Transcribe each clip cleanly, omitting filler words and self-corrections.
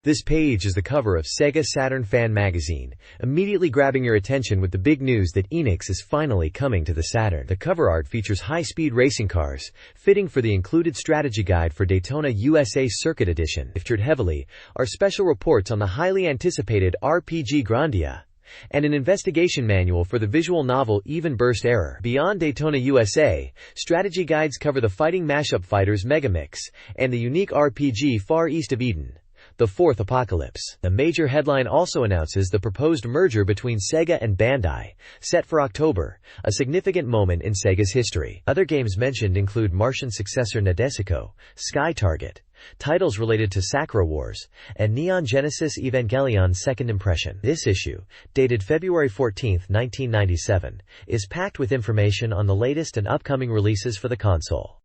This page is the cover of Sega Saturn Fan Magazine, immediately grabbing your attention with the big news that Enix is finally coming to the Saturn. The cover art features high-speed racing cars, fitting for the included strategy guide for Daytona USA Circuit Edition. Featured heavily are special reports on the highly anticipated RPG Grandia, and an investigation manual for the visual novel Even Burst Error. Beyond Daytona USA, strategy guides cover the fighting mashup fighters Megamix, and the unique RPG Far East of Eden, The Fourth Apocalypse. The major headline also announces the proposed merger between Sega and Bandai, set for October, a significant moment in Sega's history. Other games mentioned include Martian successor Nadesico, Sky Target, titles related to Sakura Wars, and Neon Genesis Evangelion Second Impression. This issue, dated February 14, 1997, is packed with information on the latest and upcoming releases for the console.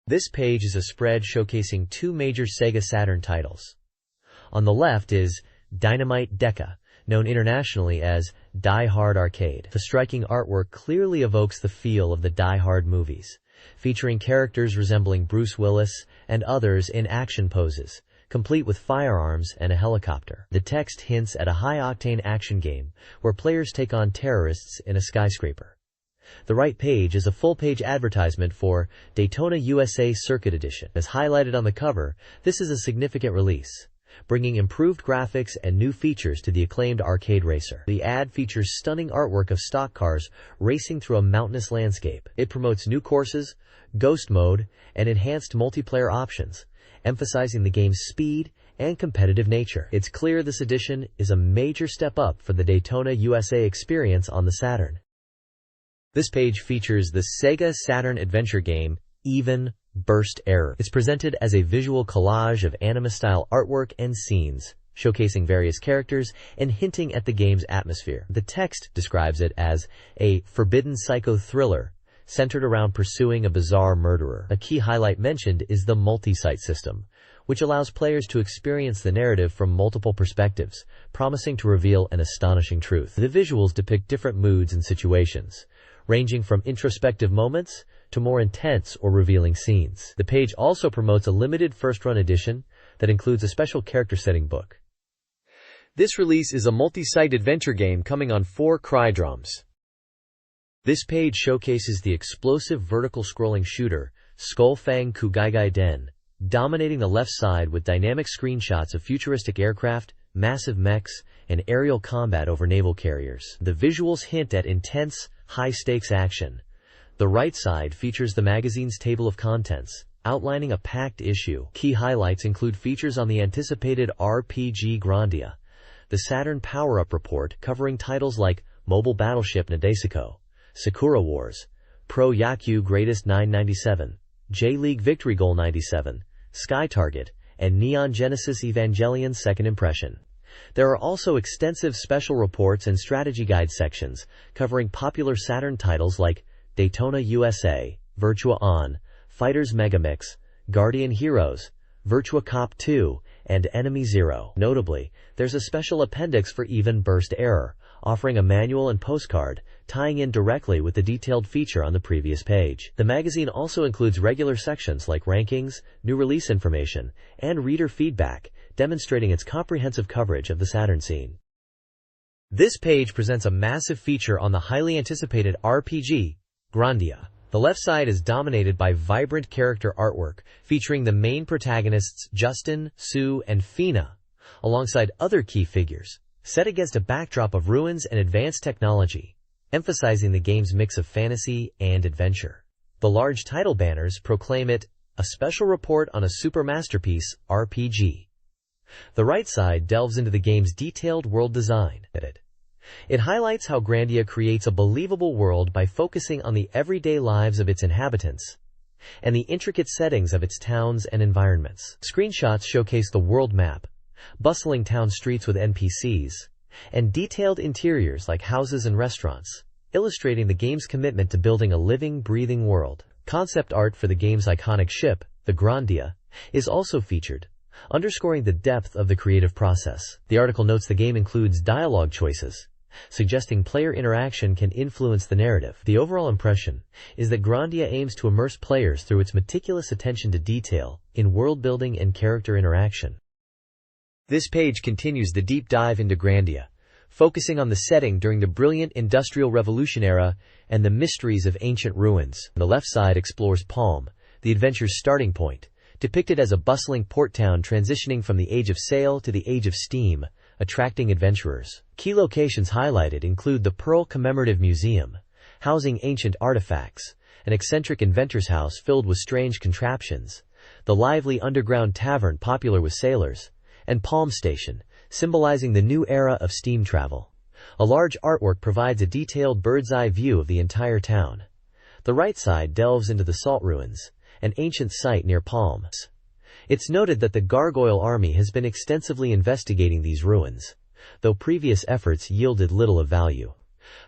This page is a spread showcasing two major Sega Saturn titles. On the left is Dynamite Deca, known internationally as Die Hard Arcade. The striking artwork clearly evokes the feel of the Die Hard movies, featuring characters resembling Bruce Willis and others in action poses, complete with firearms and a helicopter. The text hints at a high-octane action game where players take on terrorists in a skyscraper. The right page is a full-page advertisement for Daytona USA Circuit Edition. As highlighted on the cover, this is a significant release, bringing improved graphics and new features to the acclaimed arcade racer. The ad features stunning artwork of stock cars racing through a mountainous landscape. It promotes new courses, ghost mode, and enhanced multiplayer options, emphasizing the game's speed and competitive nature. It's clear this edition is a major step up for the Daytona USA experience on the Saturn. This page features the Sega Saturn adventure game, Even Burst Error. It's presented as a visual collage of anime-style artwork and scenes, showcasing various characters and hinting at the game's atmosphere. The text describes it as a forbidden psycho thriller centered around pursuing a bizarre murderer. A key highlight mentioned is the multi-site system, which allows players to experience the narrative from multiple perspectives, promising to reveal an astonishing truth. The visuals depict different moods and situations, ranging from introspective moments to more intense or revealing scenes. The page also promotes a limited first-run edition that includes a special character-setting book. This release is a multi-site adventure game coming on 4 Crydroms. This page showcases the explosive vertical-scrolling shooter, Skullfang Kugaigai Den, dominating the left side with dynamic screenshots of futuristic aircraft, massive mechs, and aerial combat over naval carriers. The visuals hint at intense, high-stakes action. The right side features the magazine's table of contents, outlining a packed issue. Key highlights include features on the anticipated RPG Grandia, the Saturn Power-Up Report covering titles like Mobile Battleship Nadesico, Sakura Wars, Pro Yaku Greatest 997, J-League Victory Goal 97, Sky Target, and Neon Genesis Evangelion Second Impression. There are also extensive special reports and strategy guide sections covering popular Saturn titles like Daytona USA, Virtua On, Fighters Megamix, Guardian Heroes, Virtua Cop 2, and Enemy Zero. Notably, there's a special appendix for Even Burst Error, offering a manual and postcard, tying in directly with the detailed feature on the previous page. The magazine also includes regular sections like rankings, new release information, and reader feedback, demonstrating its comprehensive coverage of the Saturn scene. This page presents a massive feature on the highly anticipated RPG, Grandia. The left side is dominated by vibrant character artwork, featuring the main protagonists Justin, Sue, and Fina, alongside other key figures, set against a backdrop of ruins and advanced technology, emphasizing the game's mix of fantasy and adventure. The large title banners proclaim it a special report on a super masterpiece RPG. The right side delves into the game's detailed world design. It highlights how Grandia creates a believable world by focusing on the everyday lives of its inhabitants and the intricate settings of its towns and environments. Screenshots showcase the world map, bustling town streets with NPCs, and detailed interiors like houses and restaurants, illustrating the game's commitment to building a living, breathing world. Concept art for the game's iconic ship, the Grandia, is also featured, underscoring the depth of the creative process. The article notes the game includes dialogue choices, suggesting player interaction can influence the narrative. The overall impression is that Grandia aims to immerse players through its meticulous attention to detail in world building and character interaction. This page continues the deep dive into Grandia, focusing on the setting during the brilliant Industrial Revolution era and the mysteries of ancient ruins. The left side explores Palm, the adventure's starting point, depicted as a bustling port town transitioning from the age of sail to the age of steam, attracting adventurers. Key locations highlighted include the Pearl Commemorative Museum, housing ancient artifacts, an eccentric inventor's house filled with strange contraptions, the lively underground tavern popular with sailors, and Palm Station, symbolizing the new era of steam travel. A large artwork provides a detailed bird's-eye view of the entire town. The right side delves into the Salt Ruins, an ancient site near Palms. It's noted that the Gargoyle Army has been extensively investigating these ruins, though previous efforts yielded little of value.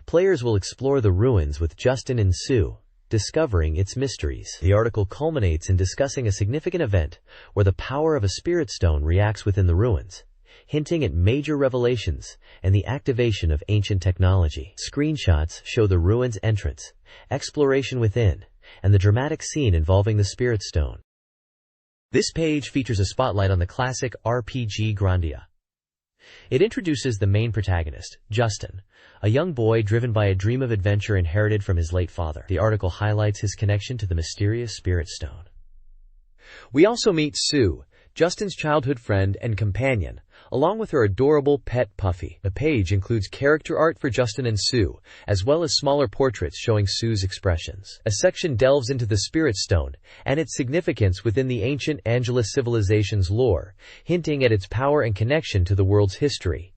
Players will explore the ruins with Justin and Sue, discovering its mysteries. The article culminates in discussing a significant event where the power of a spirit stone reacts within the ruins, hinting at major revelations and the activation of ancient technology. Screenshots show the ruins' entrance, exploration within, and the dramatic scene involving the spirit stone. This page features a spotlight on the classic RPG Grandia. It introduces the main protagonist, Justin, a young boy driven by a dream of adventure inherited from his late father. The article highlights his connection to the mysterious spirit stone. We also meet Sue, Justin's childhood friend and companion, along with her adorable pet Puffy. The page includes character art for Justin and Sue, as well as smaller portraits showing Sue's expressions. A section delves into the Spirit Stone and its significance within the ancient Angelus civilization's lore, hinting at its power and connection to the world's history.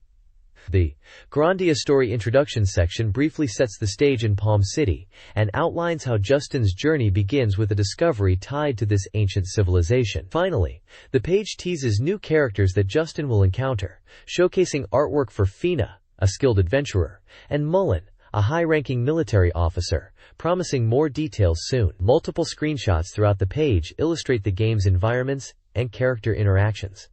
The Grandia Story Introduction section briefly sets the stage in Palm City and outlines how Justin's journey begins with a discovery tied to this ancient civilization. Finally, the page teases new characters that Justin will encounter, showcasing artwork for Fina, a skilled adventurer, and Mullen, a high-ranking military officer, promising more details soon. Multiple screenshots throughout the page illustrate the game's environments and character interactions.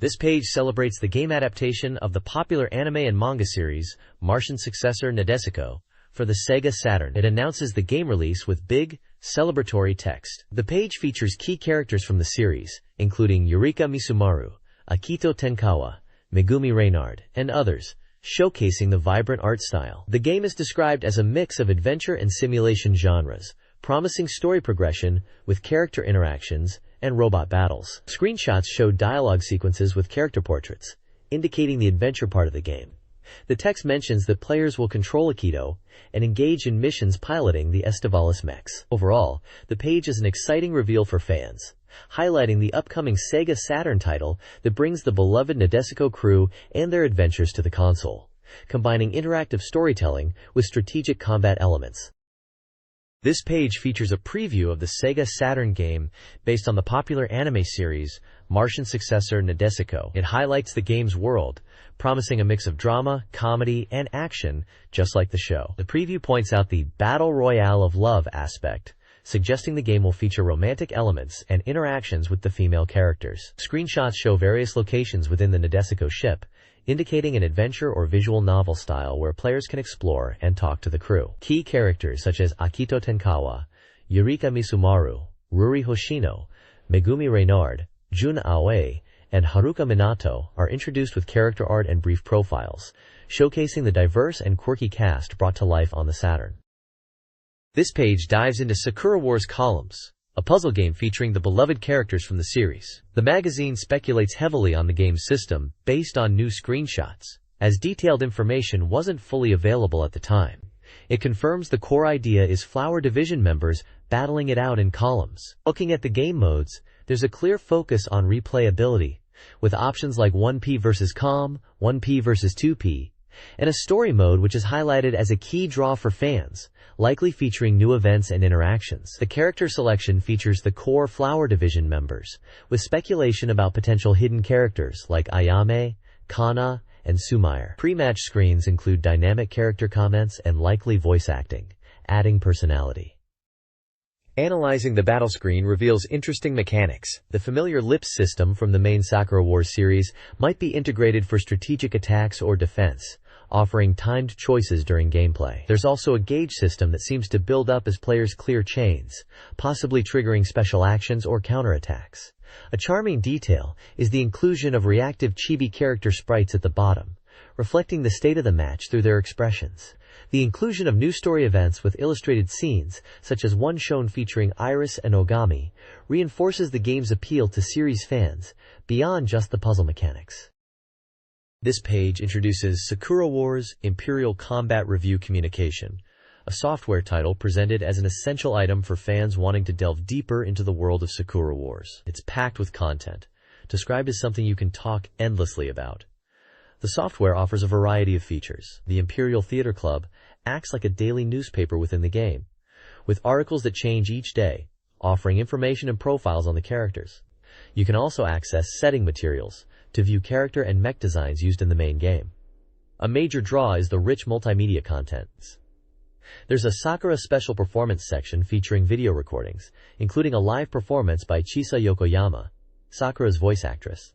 This page celebrates the game adaptation of the popular anime and manga series, Martian successor Nadesico, for the Sega Saturn. It announces the game release with big, celebratory text. The page features key characters from the series, including Eureka Misumaru, Akito Tenkawa, Megumi Reynard, and others, showcasing the vibrant art style. The game is described as a mix of adventure and simulation genres, promising story progression with character interactions and robot battles. Screenshots show dialogue sequences with character portraits, indicating the adventure part of the game. The text mentions that players will control Akito and engage in missions piloting the Estivalis mechs. Overall, the page is an exciting reveal for fans, highlighting the upcoming Sega Saturn title that brings the beloved Nadesico crew and their adventures to the console, combining interactive storytelling with strategic combat elements. This page features a preview of the Sega Saturn game based on the popular anime series, Martian successor Nadesico. It highlights the game's world, promising a mix of drama, comedy, and action, just like the show. The preview points out the Battle Royale of Love aspect, suggesting the game will feature romantic elements and interactions with the female characters. Screenshots show various locations within the Nadesico ship, indicating an adventure or visual novel style where players can explore and talk to the crew. Key characters such as Akito Tenkawa, Eureka Misumaru, Ruri Hoshino, Megumi Reynard, Jun Aoi, and Haruka Minato are introduced with character art and brief profiles, showcasing the diverse and quirky cast brought to life on the Saturn. This page dives into Sakura Wars Columns, a puzzle game featuring the beloved characters from the series. The magazine speculates heavily on the game's system based on new screenshots, as detailed information wasn't fully available at the time. It confirms the core idea is Flower Division members battling it out in columns. Looking at the game modes, there's a clear focus on replayability, with options like 1P versus COM, 1P versus 2P, and a story mode which is highlighted as a key draw for fans, likely featuring new events and interactions. The character selection features the core Flower Division members, with speculation about potential hidden characters like Ayame, Kana, and Sumair. Pre-match screens include dynamic character comments and likely voice acting, adding personality. Analyzing the battle screen reveals interesting mechanics. The familiar lips system from the main Sakura Wars series might be integrated for strategic attacks or defense, offering timed choices during gameplay. There's also a gauge system that seems to build up as players clear chains, possibly triggering special actions or counterattacks. A charming detail is the inclusion of reactive chibi character sprites at the bottom, reflecting the state of the match through their expressions. The inclusion of new story events with illustrated scenes, such as one shown featuring Iris and Ogami, reinforces the game's appeal to series fans, beyond just the puzzle mechanics. This page introduces Sakura Wars Imperial Combat Review Communication, a software title presented as an essential item for fans wanting to delve deeper into the world of Sakura Wars. It's packed with content, described as something you can talk endlessly about. The software offers a variety of features. The Imperial Theater Club acts like a daily newspaper within the game, with articles that change each day, offering information and profiles on the characters. You can also access setting materials to view character and mech designs used in the main game. A major draw is the rich multimedia content. There's a Sakura Special Performance section featuring video recordings, including a live performance by Chisa Yokoyama, Sakura's voice actress.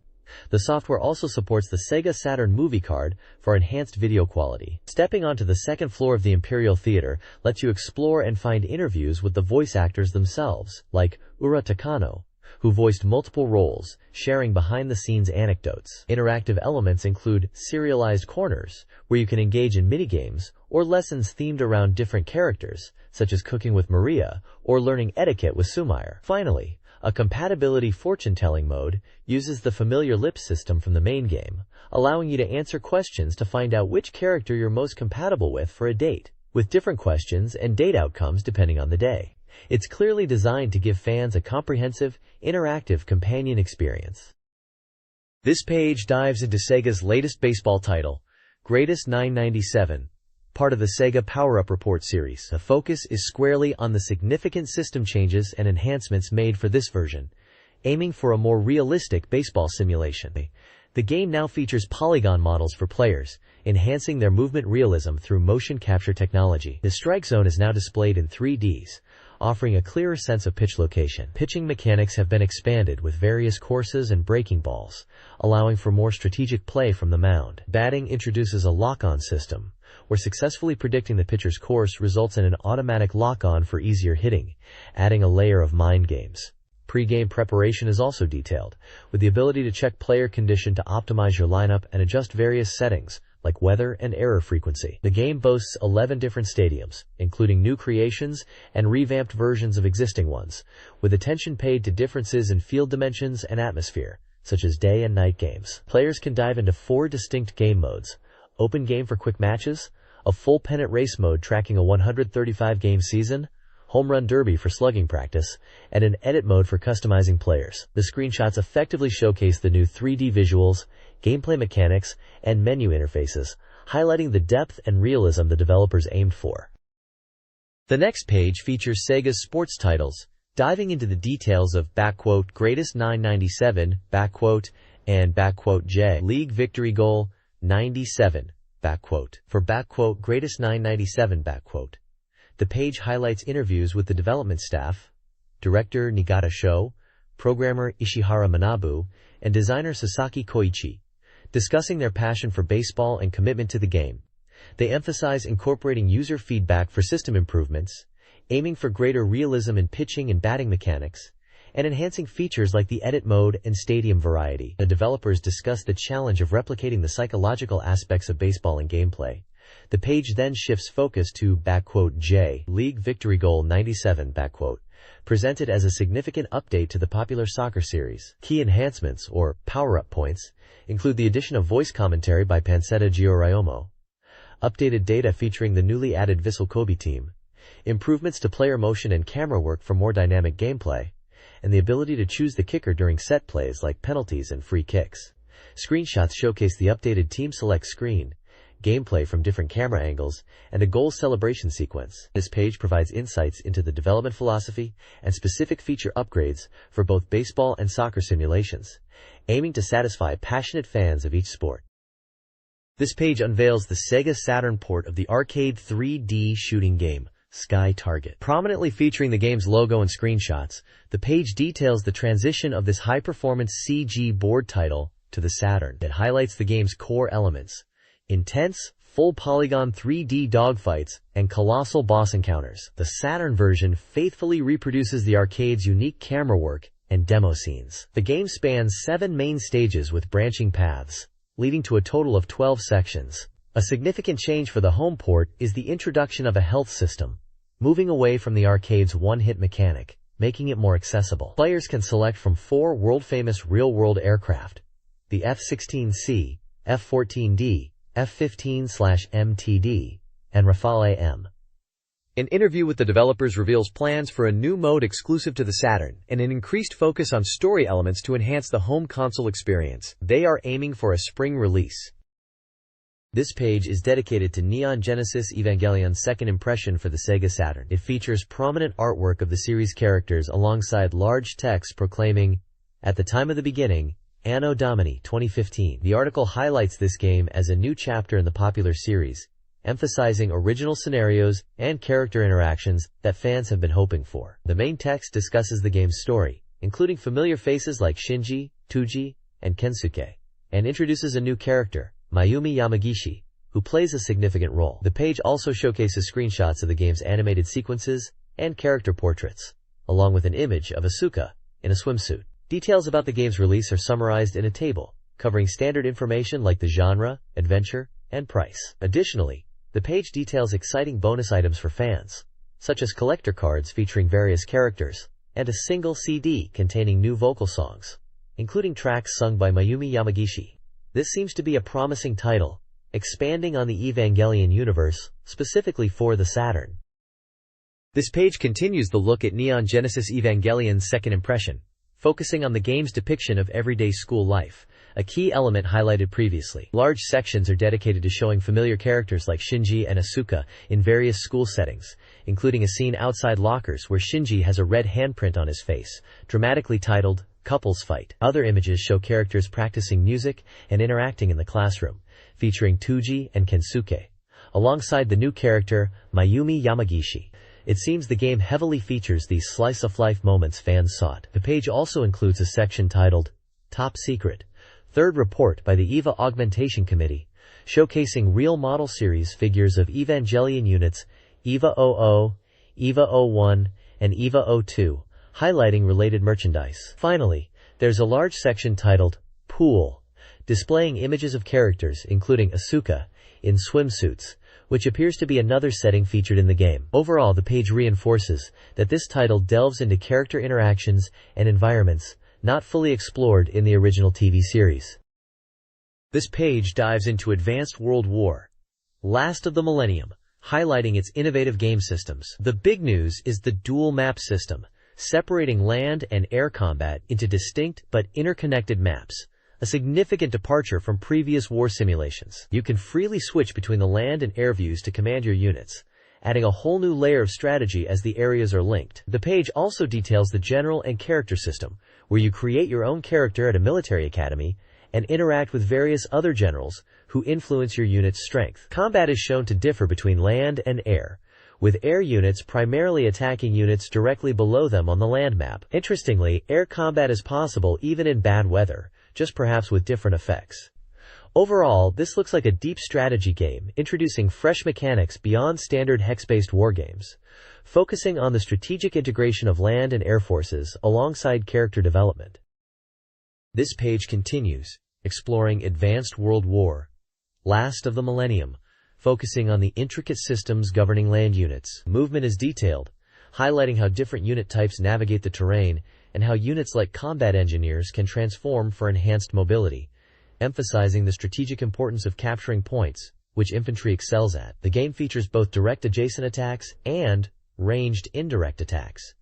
The software also supports the Sega Saturn movie card for enhanced video quality. Stepping onto the second floor of the Imperial Theater lets you explore and find interviews with the voice actors themselves, like Ura Takano, who voiced multiple roles, sharing behind-the-scenes anecdotes. Interactive elements include serialized corners, where you can engage in minigames or lessons themed around different characters, such as cooking with Maria or learning etiquette with Sumair. Finally, a compatibility fortune-telling mode uses the familiar lip system from the main game, allowing you to answer questions to find out which character you're most compatible with for a date, with different questions and date outcomes depending on the day. It's clearly designed to give fans a comprehensive, interactive companion experience. This page dives into Sega's latest baseball title, Greatest 997, part of the Sega Power-Up Report series. The focus is squarely on the significant system changes and enhancements made for this version, aiming for a more realistic baseball simulation. The game now features polygon models for players, enhancing their movement realism through motion capture technology. The strike zone is now displayed in 3Ds, offering a clearer sense of pitch location. Pitching mechanics have been expanded with various courses and breaking balls, allowing for more strategic play from the mound. Batting introduces a lock-on system, where successfully predicting the pitcher's course results in an automatic lock-on for easier hitting, adding a layer of mind games. Pre-game preparation is also detailed, with the ability to check player condition to optimize your lineup and adjust various settings, like weather and error frequency. The game boasts 11 different stadiums, including new creations and revamped versions of existing ones, with attention paid to differences in field dimensions and atmosphere, such as day and night games. Players can dive into 4 distinct game modes: open game for quick matches, a full pennant race mode tracking a 135-game season, home run derby for slugging practice, and an edit mode for customizing players. The screenshots effectively showcase the new 3D visuals, gameplay mechanics, and menu interfaces, highlighting the depth and realism the developers aimed for. The next page features Sega's sports titles, diving into the details of "Greatest 997" and "J League Victory Goal 97" for "Greatest 997". The page highlights interviews with the development staff, director Nigata Sho, programmer Ishihara Manabu, and designer Sasaki Koichi, discussing their passion for baseball and commitment to the game. They emphasize incorporating user feedback for system improvements, aiming for greater realism in pitching and batting mechanics, and enhancing features like the edit mode and stadium variety. The developers discuss the challenge of replicating the psychological aspects of baseball in gameplay. The page then shifts focus to "J League Victory Goal 97", presented as a significant update to the popular soccer series. Key enhancements, or power-up points, include the addition of voice commentary by Pancetta Gioriomo, updated data featuring the newly added Vissel Kobe team, improvements to player motion and camera work for more dynamic gameplay, and the ability to choose the kicker during set plays like penalties and free kicks. Screenshots showcase the updated team select screen, gameplay from different camera angles, and a goal celebration sequence. This page provides insights into the development philosophy and specific feature upgrades for both baseball and soccer simulations, aiming to satisfy passionate fans of each sport. This page unveils the Sega Saturn port of the arcade 3D shooting game, Sky Target. Prominently featuring the game's logo and screenshots, the page details the transition of this high-performance CG board title to the Saturn. It highlights the game's core elements: intense, full-polygon 3D dogfights, and colossal boss encounters. The Saturn version faithfully reproduces the arcade's unique camera work and demo scenes. The game spans 7 main stages with branching paths, leading to a total of 12 sections. A significant change for the home port is the introduction of a health system, moving away from the arcade's one-hit mechanic, making it more accessible. Players can select from 4 world-famous real-world aircraft: the F-16C, F-14D, F-15/MTD, and Rafale AM. An interview with the developers reveals plans for a new mode exclusive to the Saturn and an increased focus on story elements to enhance the home console experience. They are aiming for a spring release. This page is dedicated to Neon Genesis Evangelion's second impression for the Sega Saturn. It features prominent artwork of the series characters alongside large text proclaiming, "At the time of the beginning, Anno Domini 2015. The article highlights this game as a new chapter in the popular series, emphasizing original scenarios and character interactions that fans have been hoping for. The main text discusses the game's story, including familiar faces like Shinji, Tuji, and Kensuke, and introduces a new character, Mayumi Yamagishi, who plays a significant role. The page also showcases screenshots of the game's animated sequences and character portraits, along with an image of Asuka in a swimsuit. Details about the game's release are summarized in a table, covering standard information like the genre, adventure, and price. Additionally, the page details exciting bonus items for fans, such as collector cards featuring various characters, and a single CD containing new vocal songs, including tracks sung by Mayumi Yamagishi. This seems to be a promising title, expanding on the Evangelion universe, specifically for the Saturn. This page continues the look at Neon Genesis Evangelion's second impression, focusing on the game's depiction of everyday school life, a key element highlighted previously. Large sections are dedicated to showing familiar characters like Shinji and Asuka in various school settings, including a scene outside lockers where Shinji has a red handprint on his face, dramatically titled, "Couples Fight." Other images show characters practicing music and interacting in the classroom, featuring Tuji and Kensuke, alongside the new character, Mayumi Yamagishi. It seems the game heavily features these slice-of-life moments fans sought. The page also includes a section titled, "Top Secret, Third Report by the EVA Augmentation Committee," showcasing real model series figures of Evangelion units EVA 00, EVA 01, and EVA 02, highlighting related merchandise. Finally, there's a large section titled, "Pool," displaying images of characters including Asuka in swimsuits, which appears to be another setting featured in the game. Overall, the page reinforces that this title delves into character interactions and environments not fully explored in the original TV series. This page dives into Advanced World War, Last of the Millennium, highlighting its innovative game systems. The big news is the dual map system, separating land and air combat into distinct but interconnected maps, a significant departure from previous war simulations. You can freely switch between the land and air views to command your units, adding a whole new layer of strategy as the areas are linked. The page also details the general and character system, where you create your own character at a military academy and interact with various other generals who influence your unit's strength. Combat is shown to differ between land and air, with air units primarily attacking units directly below them on the land map. Interestingly, air combat is possible even in bad weather, just perhaps with different effects. Overall, this looks like a deep strategy game, introducing fresh mechanics beyond standard hex-based wargames, focusing on the strategic integration of land and air forces alongside character development. This page continues, exploring Advanced World War, Last of the Millennium, focusing on the intricate systems governing land units. Movement is detailed, highlighting how different unit types navigate the terrain and how units like combat engineers can transform for enhanced mobility, emphasizing the strategic importance of capturing points, which infantry excels at. The game features both direct adjacent attacks and ranged indirect attacks,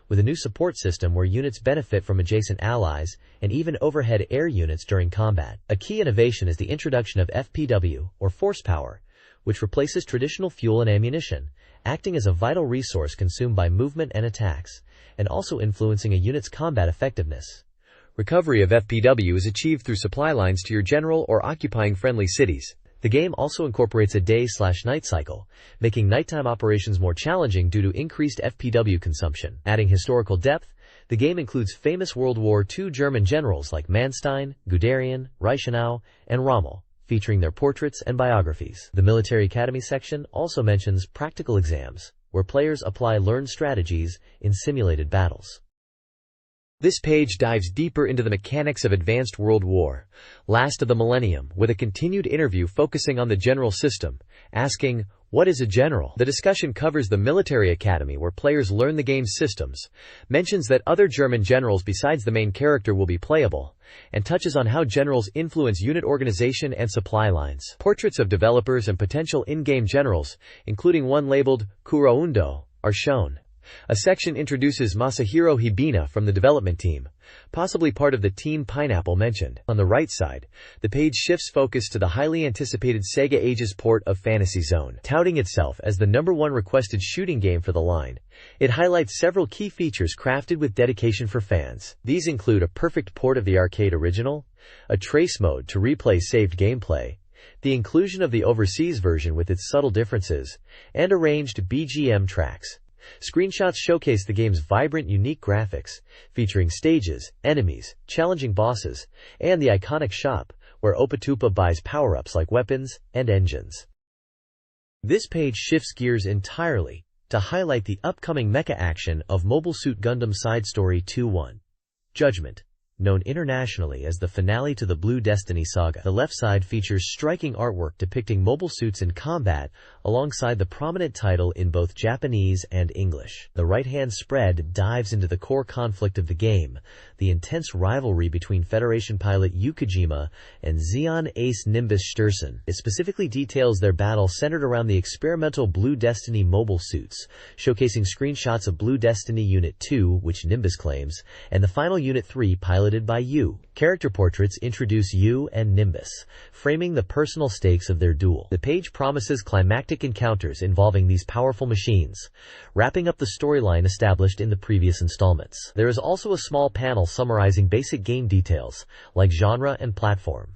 with a new support system where units benefit from adjacent allies and even overhead air units during combat. A key innovation is the introduction of FPW, or force power, which replaces traditional fuel and ammunition, acting as a vital resource consumed by movement and attacks, and also influencing a unit's combat effectiveness. Recovery of FPW is achieved through supply lines to your general or occupying friendly cities. The game also incorporates a day/night cycle, making nighttime operations more challenging due to increased FPW consumption. Adding historical depth, the game includes famous World War II German generals like Manstein, Guderian, Reichenau, and Rommel, featuring their portraits and biographies. The Military Academy section also mentions practical exams, where players apply learned strategies in simulated battles. This page dives deeper into the mechanics of Advanced World War, Last of the Millennium, with a continued interview focusing on the general system, asking, "What is a general?" The discussion covers the military academy where players learn the game's systems, mentions that other German generals besides the main character will be playable, and touches on how generals influence unit organization and supply lines. Portraits of developers and potential in-game generals, including one labeled Kuraundo, are shown. A section introduces Masahiro Hibina from the development team, possibly part of the Team Pineapple mentioned. On the right side, the page shifts focus to the highly anticipated Sega Ages port of Fantasy Zone. Touting itself as the #1 requested shooting game for the line, it highlights several key features crafted with dedication for fans. These include a perfect port of the arcade original, a trace mode to replay saved gameplay, the inclusion of the overseas version with its subtle differences, and arranged BGM tracks. Screenshots showcase the game's vibrant, unique graphics, featuring stages, enemies, challenging bosses, and the iconic shop, where Opatupa buys power-ups like weapons and engines. This page shifts gears entirely to highlight the upcoming mecha action of Mobile Suit Gundam Side Story 2-1, Judgment. Known internationally as the finale to the Blue Destiny saga. The left side features striking artwork depicting mobile suits in combat, alongside the prominent title in both Japanese and English. The right-hand spread dives into the core conflict of the game, the intense rivalry between Federation pilot Yukijima and Zeon ace Nimbus Sturson. It specifically details their battle centered around the experimental Blue Destiny mobile suits, showcasing screenshots of Blue Destiny Unit 2, which Nimbus claims, and the final Unit 3 piloted by Yu. Character portraits introduce Yu and Nimbus, framing the personal stakes of their duel. The page promises climactic encounters involving these powerful machines, wrapping up the storyline established in the previous installments. There is also a small panel summarizing basic game details, like genre and platform.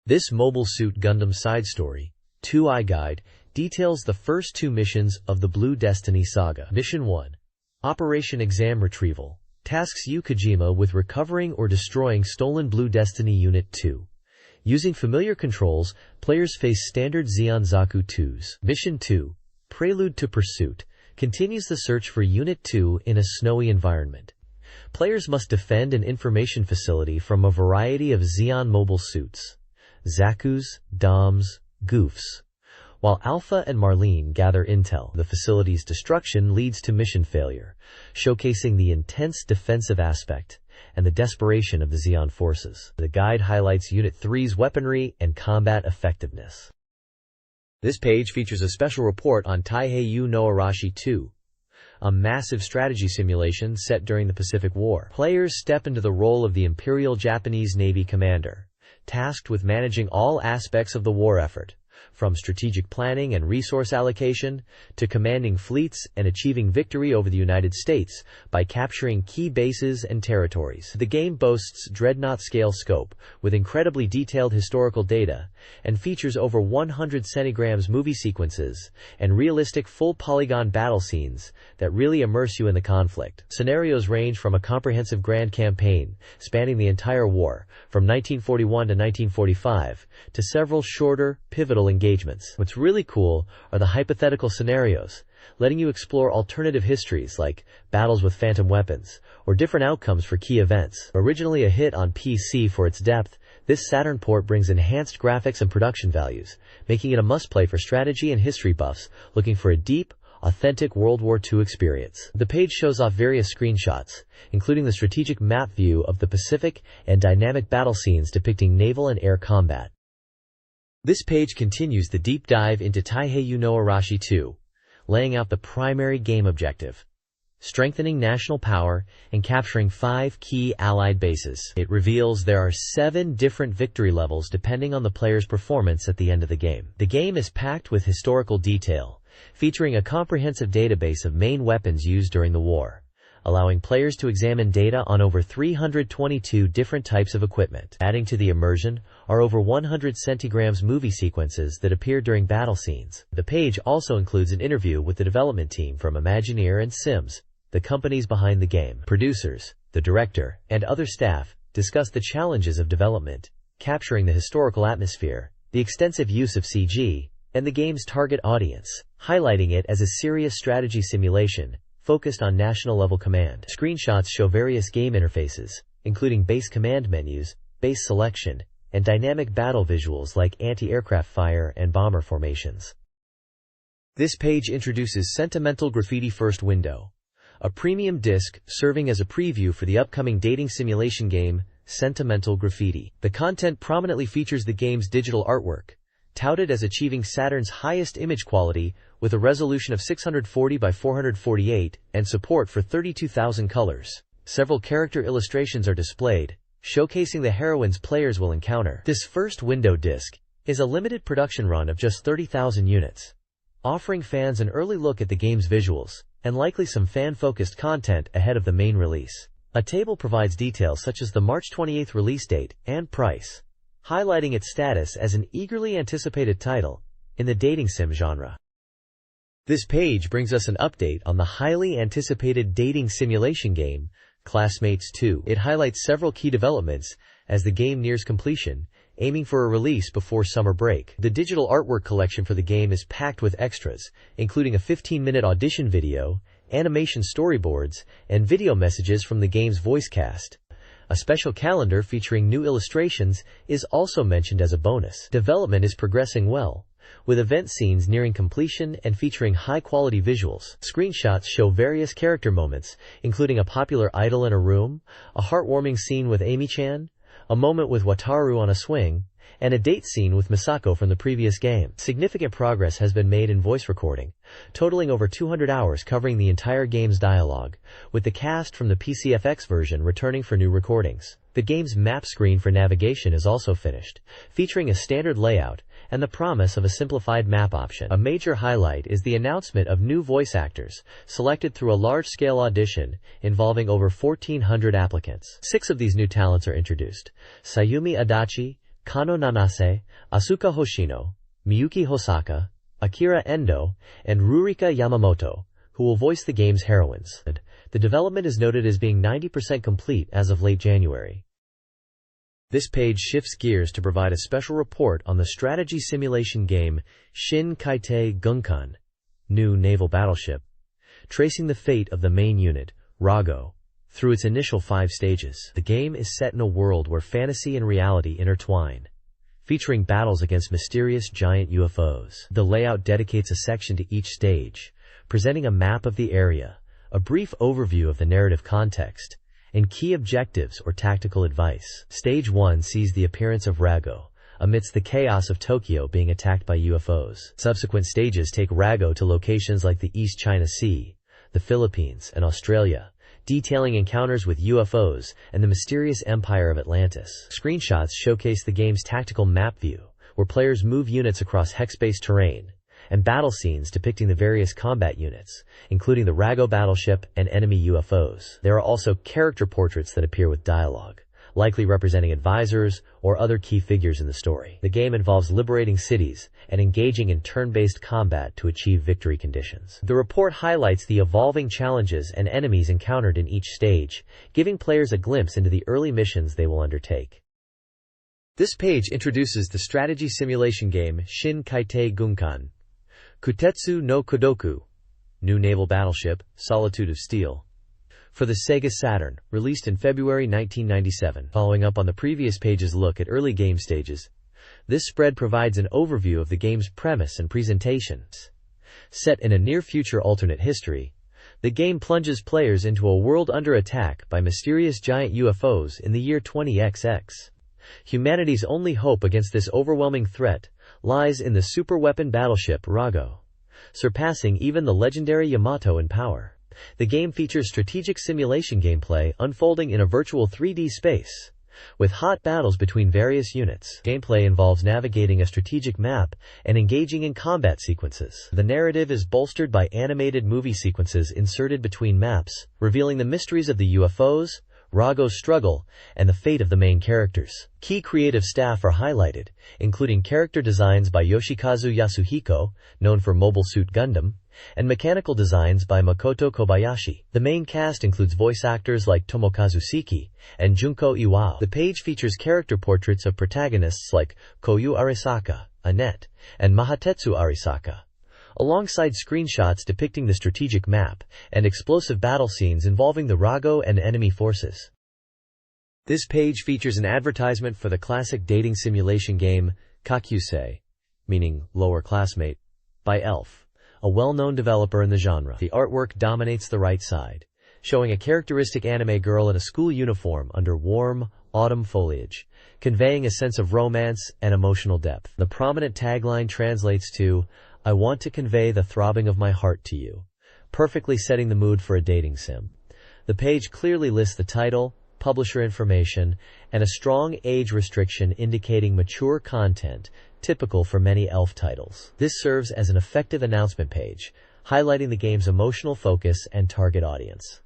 This Mobile Suit Gundam Side Story 2i guide details the first 2 missions of the Blue Destiny saga. Mission 1, Operation Exam Retrieval, tasks Yukijima with recovering or destroying stolen Blue Destiny Unit 2. Using familiar controls, players face standard Zeon Zaku 2s. Mission 2, Prelude to Pursuit, continues the search for Unit 2 in a snowy environment. Players must defend an information facility from a variety of Zeon mobile suits, Zakus, Doms, Goofs. While Alpha and Marlene gather intel, the facility's destruction leads to mission failure, showcasing the intense defensive aspect and the desperation of the Zeon forces. The guide highlights Unit 3's weaponry and combat effectiveness. This page features a special report on Taiheiyu no Arashi 2, a massive strategy simulation set during the Pacific War. Players step into the role of the Imperial Japanese Navy commander, tasked with managing all aspects of the war effort, from strategic planning and resource allocation to commanding fleets and achieving victory over the United States by capturing key bases and territories. The game boasts dreadnought-scale scope, with incredibly detailed historical data, and features over 100 centigrams movie sequences and realistic full-polygon battle scenes that really immerse you in the conflict. Scenarios range from a comprehensive grand campaign, spanning the entire war, from 1941 to 1945, to several shorter, pivotal engagements. What's really cool are the hypothetical scenarios, letting you explore alternative histories like battles with phantom weapons, or different outcomes for key events. Originally a hit on PC for its depth, this Saturn port brings enhanced graphics and production values, making it a must-play for strategy and history buffs looking for a deep, authentic World War II experience. The page shows off various screenshots, including the strategic map view of the Pacific and dynamic battle scenes depicting naval and air combat. This page continues the deep dive into Taiheiyu no Arashi 2, laying out the primary game objective: strengthening national power and capturing 5 key Allied bases. It reveals there are 7 different victory levels depending on the player's performance at the end of the game. The game is packed with historical detail, featuring a comprehensive database of main weapons used during the war, allowing players to examine data on over 322 different types of equipment. Adding to the immersion are over 100 centigrams movie sequences that appear during battle scenes. The page also includes an interview with the development team from Imagineer and Sims, the companies behind the game. Producers, the director, and other staff discuss the challenges of development, capturing the historical atmosphere, the extensive use of CG, and the game's target audience, highlighting it as a serious strategy simulation focused on national-level command. Screenshots show various game interfaces, including base command menus, base selection, and dynamic battle visuals like anti-aircraft fire and bomber formations. This page introduces Sentimental Graffiti First Window, a premium disc serving as a preview for the upcoming dating simulation game, Sentimental Graffiti. The content prominently features the game's digital artwork, touted as achieving Saturn's highest image quality with a resolution of 640 by 448 and support for 32,000 colors. Several character illustrations are displayed, showcasing the heroines players will encounter. This first window disc is a limited production run of just 30,000 units, offering fans an early look at the game's visuals and likely some fan-focused content ahead of the main release. A table provides details such as the March 28th release date and price, highlighting its status as an eagerly anticipated title in the dating sim genre. This page brings us an update on the highly anticipated dating simulation game, Classmates 2. It highlights several key developments as the game nears completion, aiming for a release before summer break. The digital artwork collection for the game is packed with extras, including a 15-minute audition video, animation storyboards, and video messages from the game's voice cast. A special calendar featuring new illustrations is also mentioned as a bonus. Development is progressing well, with event scenes nearing completion and featuring high-quality visuals. Screenshots show various character moments, including a popular idol in a room, a heartwarming scene with Amy-chan, a moment with Wataru on a swing, and a date scene with Misako from the previous game. Significant progress has been made in voice recording, totaling over 200 hours covering the entire game's dialogue, with the cast from the PCFX version returning for new recordings. The game's map screen for navigation is also finished, featuring a standard layout and the promise of a simplified map option. A major highlight is the announcement of new voice actors, selected through a large-scale audition involving over 1,400 applicants. 6 of these new talents are introduced: Sayumi Adachi, Kano Nanase, Asuka Hoshino, Miyuki Hosaka, Akira Endo, and Rurika Yamamoto, who will voice the game's heroines. The development is noted as being 90% complete as of late January. This page shifts gears to provide a special report on the strategy simulation game Shin Kaitei Gunkan, new naval battleship, tracing the fate of the main unit, Rago, through its initial 5 stages. The game is set in a world where fantasy and reality intertwine, featuring battles against mysterious giant UFOs. The layout dedicates a section to each stage, presenting a map of the area, a brief overview of the narrative context, and key objectives or tactical advice. Stage 1 sees the appearance of Rago, amidst the chaos of Tokyo being attacked by UFOs. Subsequent stages take Rago to locations like the East China Sea, the Philippines, and Australia, detailing encounters with UFOs and the mysterious empire of Atlantis. Screenshots showcase the game's tactical map view, where players move units across hex-based terrain, and battle scenes depicting the various combat units, including the Rago battleship and enemy UFOs. There are also character portraits that appear with dialogue, likely representing advisors or other key figures in the story. The game involves liberating cities and engaging in turn-based combat to achieve victory conditions. The report highlights the evolving challenges and enemies encountered in each stage, giving players a glimpse into the early missions they will undertake. This page introduces the strategy simulation game Shin Kaitei Gunkan, Kutetsu no Kodoku, new naval battleship, Solitude of Steel, for the Sega Saturn, released in February 1997. Following up on the previous page's look at early game stages, this spread provides an overview of the game's premise and presentations. Set in a near-future alternate history, the game plunges players into a world under attack by mysterious giant UFOs in the year 20XX. Humanity's only hope against this overwhelming threat lies in the superweapon battleship Rago, surpassing even the legendary Yamato in power. The game features strategic simulation gameplay unfolding in a virtual 3D space, with hot battles between various units. Gameplay involves navigating a strategic map and engaging in combat sequences. The narrative is bolstered by animated movie sequences inserted between maps, revealing the mysteries of the UFOs, Rago's struggle, and the fate of the main characters. Key creative staff are highlighted, including character designs by Yoshikazu Yasuhiko, known for Mobile Suit Gundam, and mechanical designs by Makoto Kobayashi. The main cast includes voice actors like Tomokazu Seki and Junko Iwao. The page features character portraits of protagonists like Koyu Arisaka, Annette, and Mahatetsu Arisaka, alongside screenshots depicting the strategic map and explosive battle scenes involving the Rago and enemy forces. This page features an advertisement for the classic dating simulation game Kakusei, meaning lower classmate, by Elf, a well-known developer in the genre. The artwork dominates the right side, showing a characteristic anime girl in a school uniform under warm, autumn foliage, conveying a sense of romance and emotional depth. The prominent tagline translates to, "I want to convey the throbbing of my heart to you," perfectly setting the mood for a dating sim. The page clearly lists the title, publisher information, and a strong age restriction indicating mature content, typical for many Elf titles. This serves as an effective announcement page, highlighting the game's emotional focus and target audience.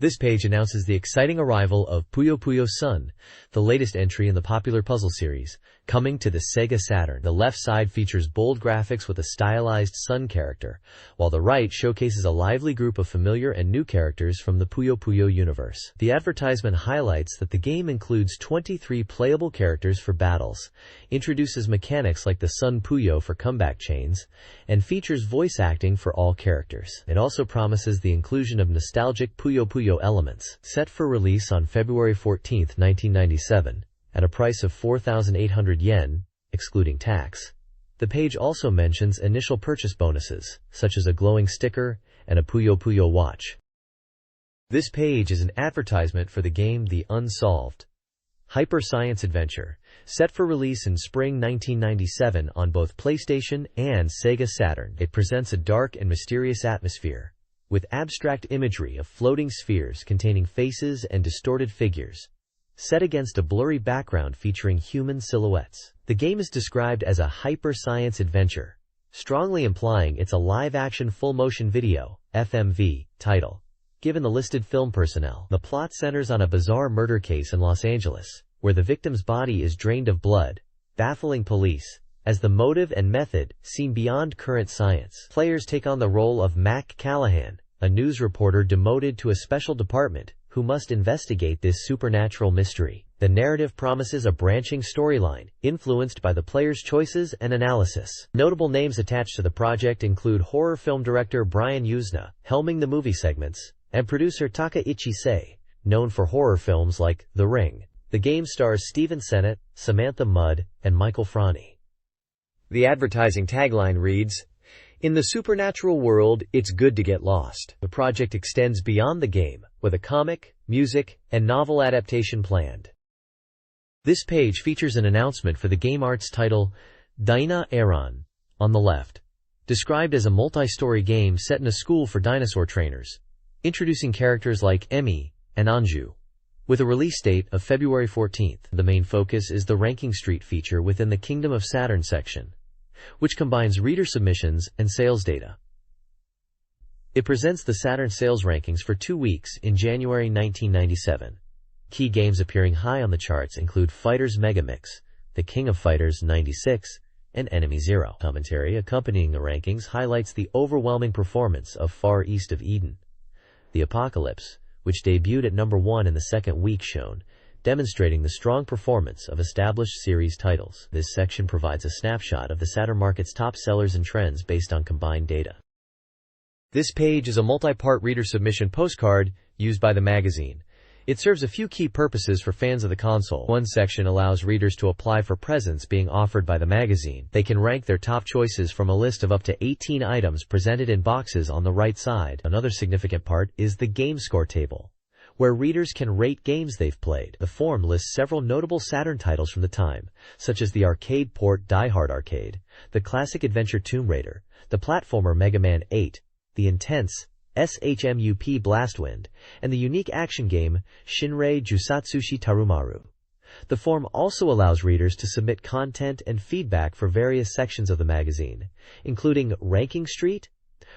This page announces the exciting arrival of Puyo Puyo Sun, the latest entry in the popular puzzle series, coming to the Sega Saturn. The left side features bold graphics with a stylized sun character, while the right showcases a lively group of familiar and new characters from the Puyo Puyo universe. The advertisement highlights that the game includes 23 playable characters for battles, introduces mechanics like the Sun Puyo for comeback chains, and features voice acting for all characters. It also promises the inclusion of nostalgic Puyo Puyo elements. Set for release on February 14, 1997, at a price of 4,800 yen, excluding tax. The page also mentions initial purchase bonuses, such as a glowing sticker and a Puyo Puyo watch. This page is an advertisement for the game The Unsolved Hyper Science Adventure, set for release in spring 1997 on both PlayStation and Sega Saturn. It presents a dark and mysterious atmosphere, with abstract imagery of floating spheres containing faces and distorted figures, set against a blurry background featuring human silhouettes. The game is described as a hyper-science adventure, strongly implying it's a live-action full-motion video, FMV, title. Given the listed film personnel, the plot centers on a bizarre murder case in Los Angeles, where the victim's body is drained of blood, baffling police, as the motive and method seem beyond current science. Players take on the role of Mac Callahan, a news reporter demoted to a special department, who must investigate this supernatural mystery. The narrative promises a branching storyline, influenced by the player's choices and analysis. Notable names attached to the project include horror film director Brian Yuzna, helming the movie segments, and producer Takaichi Sei, known for horror films like The Ring. The game stars Stephen Sennett, Samantha Mudd, and Michael Franny. The advertising tagline reads, "In the supernatural world, it's good to get lost." The project extends beyond the game, with a comic, music, and novel adaptation planned. This page features an announcement for the game art's title, Daina Eran, on the left, described as a multi-story game set in a school for dinosaur trainers, introducing characters like Emmy and Anju. With a release date of February 14th, the main focus is the Ranking Street feature within the Kingdom of Saturn section, which combines reader submissions and sales data. It presents the Saturn sales rankings for 2 weeks in January 1997. Key games appearing high on the charts include Fighters Megamix, The King of Fighters 96, and Enemy Zero. Commentary accompanying the rankings highlights the overwhelming performance of Far East of Eden, The Apocalypse, which debuted at number 1 in the second week shown, demonstrating the strong performance of established series titles. This section provides a snapshot of the Saturn market's top sellers and trends based on combined data. This page is a multi-part reader submission postcard used by the magazine. It serves a few key purposes for fans of the console. One section allows readers to apply for presents being offered by the magazine. They can rank their top choices from a list of up to 18 items presented in boxes on the right side. Another significant part is the game score table, where readers can rate games they've played. The form lists several notable Saturn titles from the time, such as the arcade port Die Hard Arcade, the classic adventure Tomb Raider, the platformer Mega Man 8, the intense SHMUP Blastwind, and the unique action game Shinrei Jusatsushi Tarumaru. The form also allows readers to submit content and feedback for various sections of the magazine, including Ranking Street,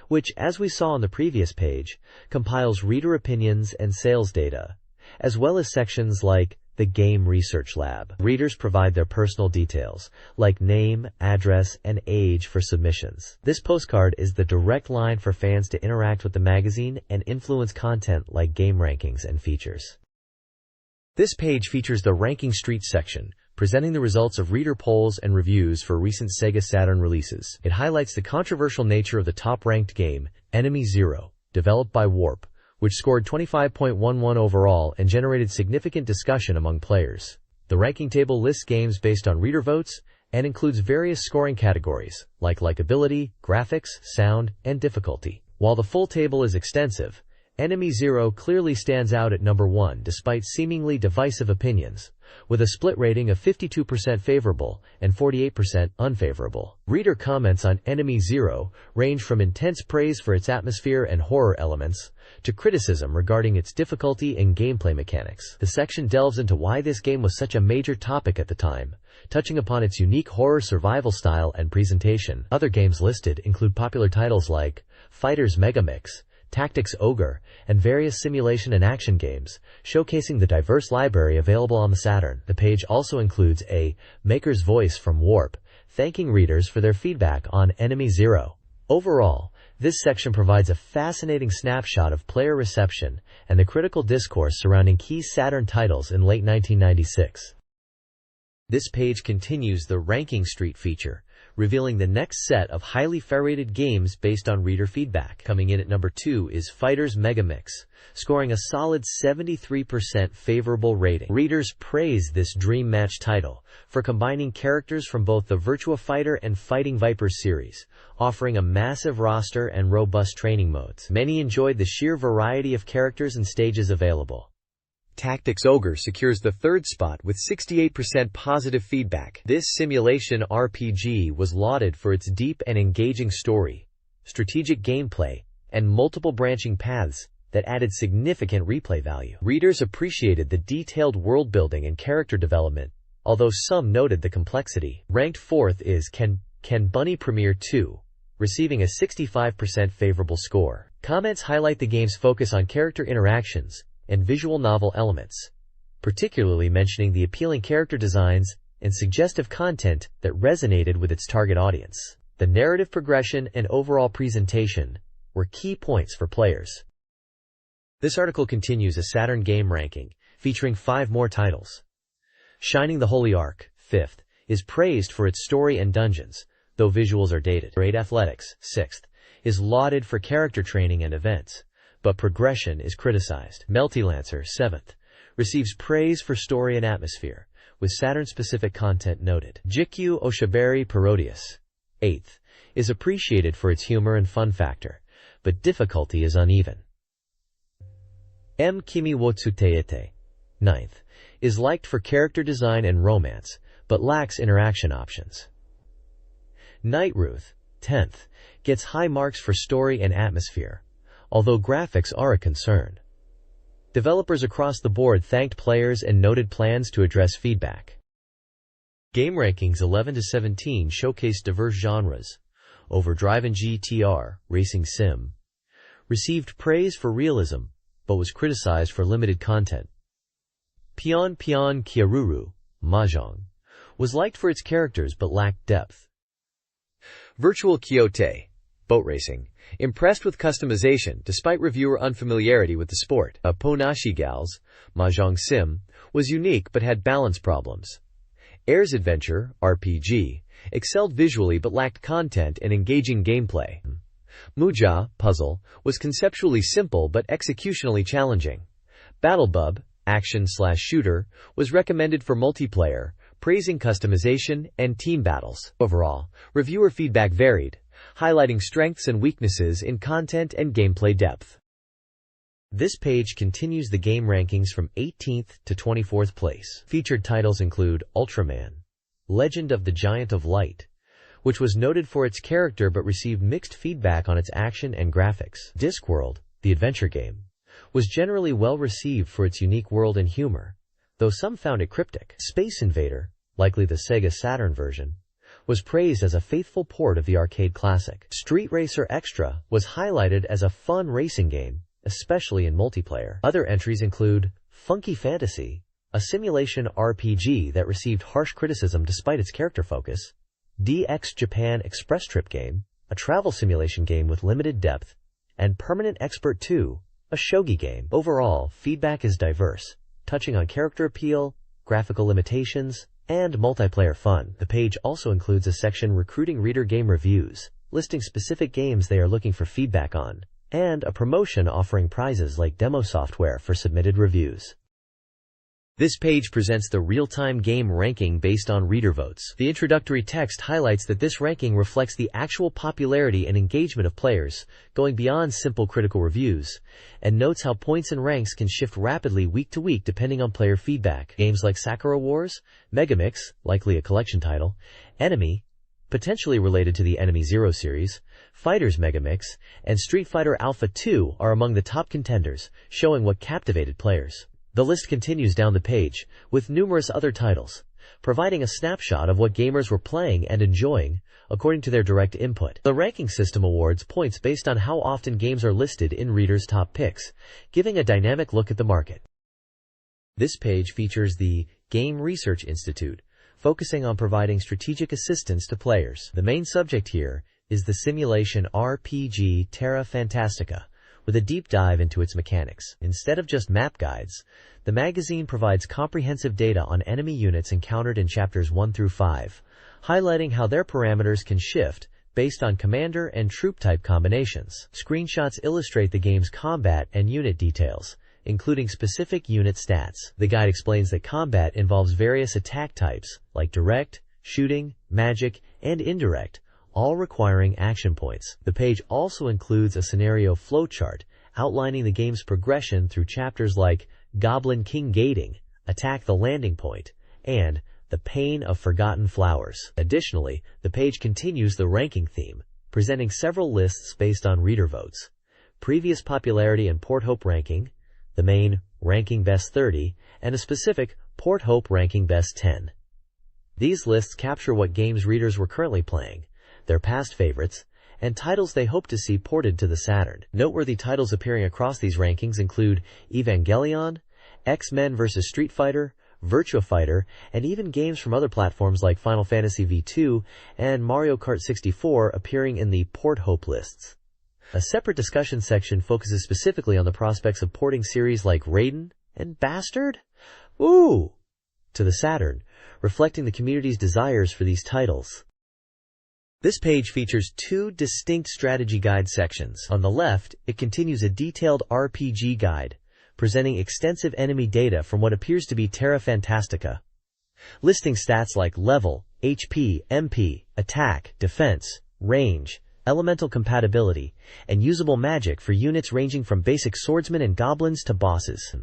which, as we saw on the previous page, compiles reader opinions and sales data, as well as sections like the Game Research Lab. Readers provide their personal details, like name, address, and age for submissions. This postcard is the direct line for fans to interact with the magazine and influence content like game rankings and features. This page features the Ranking Street section, presenting the results of reader polls and reviews for recent Sega Saturn releases. It highlights the controversial nature of the top-ranked game, Enemy Zero, developed by Warp, which scored 25.11 overall and generated significant discussion among players. The ranking table lists games based on reader votes and includes various scoring categories, like likability, graphics, sound, and difficulty. While the full table is extensive, Enemy Zero clearly stands out at number 1 despite seemingly divisive opinions, with a split rating of 52% favorable and 48% unfavorable. Reader comments on Enemy Zero range from intense praise for its atmosphere and horror elements to criticism regarding its difficulty and gameplay mechanics. The section delves into why this game was such a major topic at the time, touching upon its unique horror survival style and presentation. Other games listed include popular titles like Fighters Megamix, Tactics Ogre, and various simulation and action games, showcasing the diverse library available on the Saturn. The page also includes a Maker's Voice from Warp, thanking readers for their feedback on Enemy Zero. Overall, this section provides a fascinating snapshot of player reception and the critical discourse surrounding key Saturn titles in late 1996. This page continues the Ranking Street feature, revealing the next set of highly rated games based on reader feedback. Coming in at number 2 is Fighters Megamix, scoring a solid 73% favorable rating. Readers praise this dream match title for combining characters from both the Virtua Fighter and Fighting Vipers series, offering a massive roster and robust training modes. Many enjoyed the sheer variety of characters and stages available. Tactics Ogre secures the 3rd spot with 68% positive feedback. This simulation RPG was lauded for its deep and engaging story, strategic gameplay, and multiple branching paths that added significant replay value. Readers appreciated the detailed world building and character development, although some noted the complexity. Ranked 4th is Can Bunny Premiere 2, receiving a 65% favorable score. Comments highlight the game's focus on character interactions and visual novel elements, particularly mentioning the appealing character designs and suggestive content that resonated with its target audience. The narrative progression and overall presentation were key points for players. This article continues a Saturn game ranking, featuring 5 more titles. Shining the Holy Ark, 5th, is praised for its story and dungeons, though visuals are dated. Great Athletics, 6th, is lauded for character training and events, but progression is criticized. Melty-Lancer, 7th, receives praise for story and atmosphere, with Saturn-specific content noted. Jikyu Oshaberi Parodius, 8th, is appreciated for its humor and fun factor, but difficulty is uneven. M. Kimi wo Tsuteite, 9th, is liked for character design and romance, but lacks interaction options. Night Ruth, 10th, gets high marks for story and atmosphere, although graphics are a concern. Developers across the board thanked players and noted plans to address feedback. Game rankings 11 to 17 showcased diverse genres. Overdrive and GTR, Racing Sim, received praise for realism, but was criticized for limited content. Pion Pion Kiaruru, Mahjong, was liked for its characters but lacked depth. Virtual Quixote, Boat Racing, impressed with customization despite reviewer unfamiliarity with the sport. Ponashi Gals, Mahjong Sim, was unique but had balance problems. Air's Adventure, RPG, excelled visually but lacked content and engaging gameplay. Muja, Puzzle, was conceptually simple but executionally challenging. Battlebub, Action/Shooter, was recommended for multiplayer, praising customization and team battles. Overall, reviewer feedback varied, highlighting strengths and weaknesses in content and gameplay depth. This page continues the game rankings from 18th to 24th place. Featured titles include Ultraman, Legend of the Giant of Light, which was noted for its character but received mixed feedback on its action and graphics. Discworld, the adventure game, was generally well received for its unique world and humor, though some found it cryptic. Space Invader, likely the Sega Saturn version, was praised as a faithful port of the arcade classic. Street Racer Extra was highlighted as a fun racing game, especially in multiplayer. Other entries include Funky Fantasy, a simulation RPG that received harsh criticism despite its character focus, DX Japan Express Trip game, a travel simulation game with limited depth, and Permanent Expert 2, a shogi game. Overall, feedback is diverse, touching on character appeal, graphical limitations, and multiplayer fun. The page also includes a section recruiting reader game reviews, listing specific games they are looking for feedback on, and a promotion offering prizes like demo software for submitted reviews. This page presents the real-time game ranking based on reader votes. The introductory text highlights that this ranking reflects the actual popularity and engagement of players, going beyond simple critical reviews, and notes how points and ranks can shift rapidly week to week depending on player feedback. Games like Sakura Wars, Megamix, likely a collection title, Enemy, potentially related to the Enemy Zero series, Fighters Megamix, and Street Fighter Alpha 2 are among the top contenders, showing what captivated players. The list continues down the page, with numerous other titles, providing a snapshot of what gamers were playing and enjoying, according to their direct input. The ranking system awards points based on how often games are listed in readers' top picks, giving a dynamic look at the market. This page features the Game Research Institute, focusing on providing strategic assistance to players. The main subject here is the simulation RPG Terra Fantastica, with a deep dive into its mechanics. Instead of just map guides, the magazine provides comprehensive data on enemy units encountered in chapters 1 through 5, highlighting how their parameters can shift based on commander and troop type combinations. Screenshots illustrate the game's combat and unit details, including specific unit stats. The guide explains that combat involves various attack types, like direct, shooting, magic, and indirect, all requiring action points. The page also includes a scenario flowchart outlining the game's progression through chapters like Goblin King Gating, Attack the Landing Point, and The Pain of Forgotten Flowers. Additionally, the page continues the ranking theme, presenting several lists based on reader votes, previous popularity and Port Hope ranking, the main ranking best 30, and a specific Port Hope ranking best 10. These lists capture what games readers were currently playing, their past favorites, and titles they hope to see ported to the Saturn. Noteworthy titles appearing across these rankings include Evangelion, X-Men vs. Street Fighter, Virtua Fighter, and even games from other platforms like Final Fantasy V2 and Mario Kart 64 appearing in the Port Hope lists. A separate discussion section focuses specifically on the prospects of porting series like Raiden and Bastard to the Saturn, reflecting the community's desires for these titles. This page features two distinct strategy guide sections. On the left, it continues a detailed RPG guide, presenting extensive enemy data from what appears to be Terra Fantastica, listing stats like level, HP, MP, attack, defense, range, elemental compatibility, and usable magic for units ranging from basic swordsmen and goblins to bosses.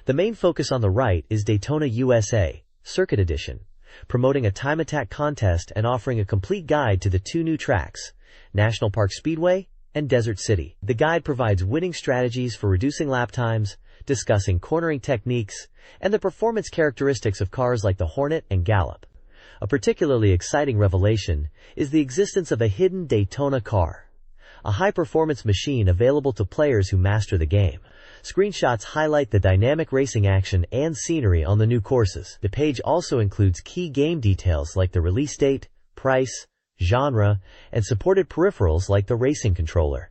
The main focus on the right is Daytona USA, Circuit Edition, promoting a time attack contest and offering a complete guide to the two new tracks, National Park Speedway and Desert City. The guide provides winning strategies for reducing lap times, discussing cornering techniques, and the performance characteristics of cars like the Hornet and Gallop. A particularly exciting revelation is the existence of a hidden Daytona car, a high-performance machine available to players who master the game. Screenshots highlight the dynamic racing action and scenery on the new courses. The page also includes key game details like the release date, price, genre, and supported peripherals like the racing controller.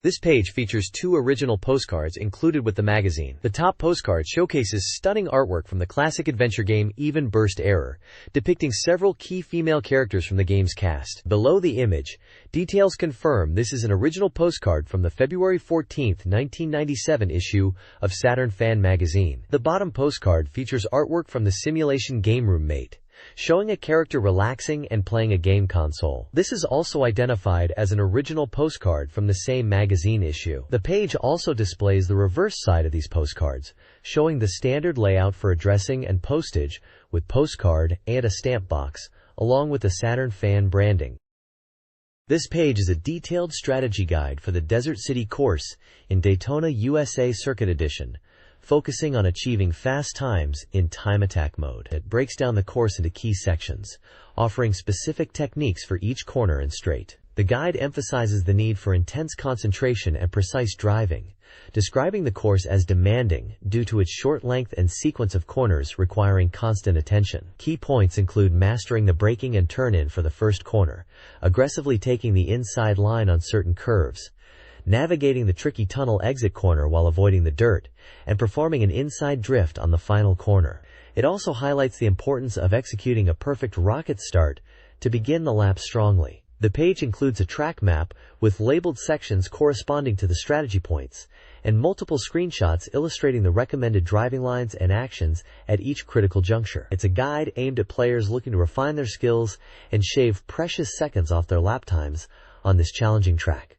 This page features two original postcards included with the magazine. The top postcard showcases stunning artwork from the classic adventure game Even Burst Error, depicting several key female characters from the game's cast. Below the image, details confirm this is an original postcard from the February 14, 1997 issue of Saturn Fan Magazine. The bottom postcard features artwork from the simulation game room mate, showing a character relaxing and playing a game console. This is also identified as an original postcard from the same magazine issue. The page also displays the reverse side of these postcards, showing the standard layout for addressing and postage with postcard and a stamp box, along with the Saturn Fan branding. This page is a detailed strategy guide for the Desert City course in Daytona USA Circuit Edition, focusing on achieving fast times in time attack mode. It breaks down the course into key sections, offering specific techniques for each corner and straight. The guide emphasizes the need for intense concentration and precise driving, describing the course as demanding due to its short length and sequence of corners requiring constant attention. Key points include mastering the braking and turn-in for the first corner, aggressively taking the inside line on certain curves, navigating the tricky tunnel exit corner while avoiding the dirt, and performing an inside drift on the final corner. It also highlights the importance of executing a perfect rocket start to begin the lap strongly. The page includes a track map with labeled sections corresponding to the strategy points, and multiple screenshots illustrating the recommended driving lines and actions at each critical juncture. It's a guide aimed at players looking to refine their skills and shave precious seconds off their lap times on this challenging track.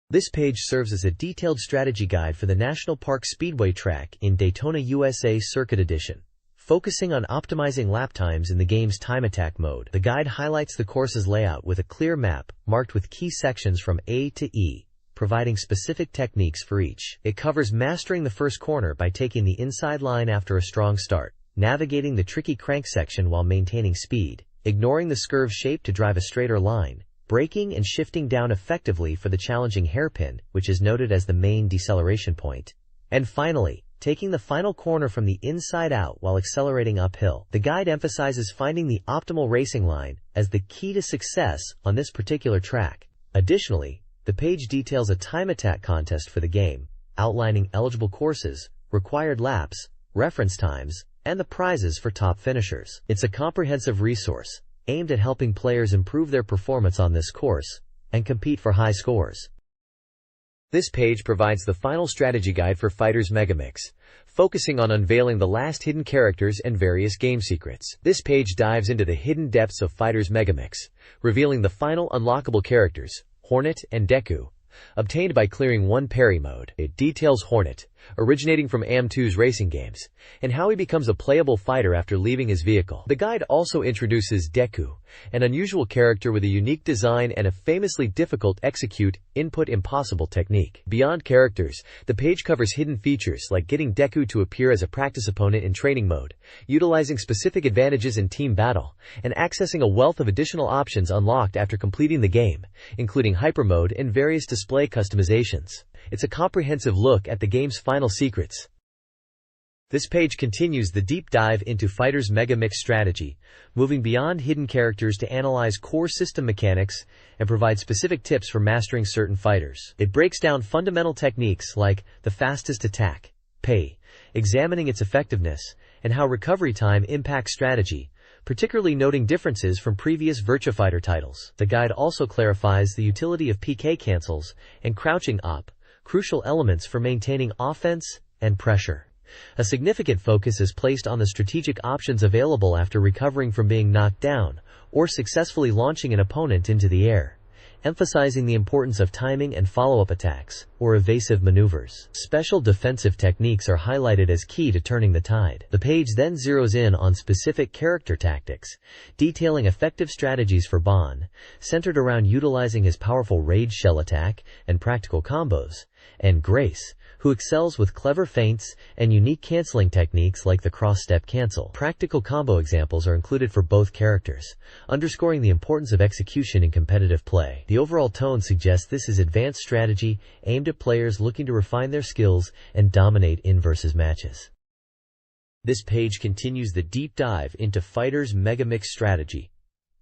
This page serves as a detailed strategy guide for the National Park Speedway track in Daytona, USA Circuit Edition, focusing on optimizing lap times in the game's time attack mode. The guide highlights the course's layout with a clear map marked with key sections from A to E, providing specific techniques for each. It covers mastering the first corner by taking the inside line after a strong start, navigating the tricky crank section while maintaining speed, ignoring the curve shape to drive a straighter line, braking and shifting down effectively for the challenging hairpin, which is noted as the main deceleration point, and finally, taking the final corner from the inside out while accelerating uphill. The guide emphasizes finding the optimal racing line as the key to success on this particular track. Additionally, the page details a time attack contest for the game, outlining eligible courses, required laps, reference times, and the prizes for top finishers. It's a comprehensive resource aimed at helping players improve their performance on this course and compete for high scores. This page provides the final strategy guide for Fighters Megamix, focusing on unveiling the last hidden characters and various game secrets. This page dives into the hidden depths of Fighters Megamix, revealing the final unlockable characters, Hornet and Deku, obtained by clearing one parry mode. It details Hornet, originating from AM2's racing games, and how he becomes a playable fighter after leaving his vehicle. The guide also introduces Deku, an unusual character with a unique design and a famously difficult execute input impossible technique. Beyond characters, the page covers hidden features like getting Deku to appear as a practice opponent in training mode, utilizing specific advantages in team battle, and accessing a wealth of additional options unlocked after completing the game, including hyper mode and various display customizations. It's a comprehensive look at the game's final secrets. This page continues the deep dive into Fighters Megamix strategy, moving beyond hidden characters to analyze core system mechanics and provide specific tips for mastering certain fighters. It breaks down fundamental techniques like the fastest attack, pay, examining its effectiveness, and how recovery time impacts strategy, particularly noting differences from previous Virtua Fighter titles. The guide also clarifies the utility of PK cancels and crouching up, crucial elements for maintaining offense and pressure. A significant focus is placed on the strategic options available after recovering from being knocked down or successfully launching an opponent into the air, emphasizing the importance of timing and follow-up attacks, or evasive maneuvers. Special defensive techniques are highlighted as key to turning the tide. The page then zeroes in on specific character tactics, detailing effective strategies for Bon, centered around utilizing his powerful Rage Shell attack and practical combos, and Grace, who excels with clever feints and unique canceling techniques like the cross-step cancel. Practical combo examples are included for both characters, underscoring the importance of execution in competitive play. The overall tone suggests this is advanced strategy aimed at players looking to refine their skills and dominate in-versus matches. This page continues the deep dive into Fighters Megamix strategy,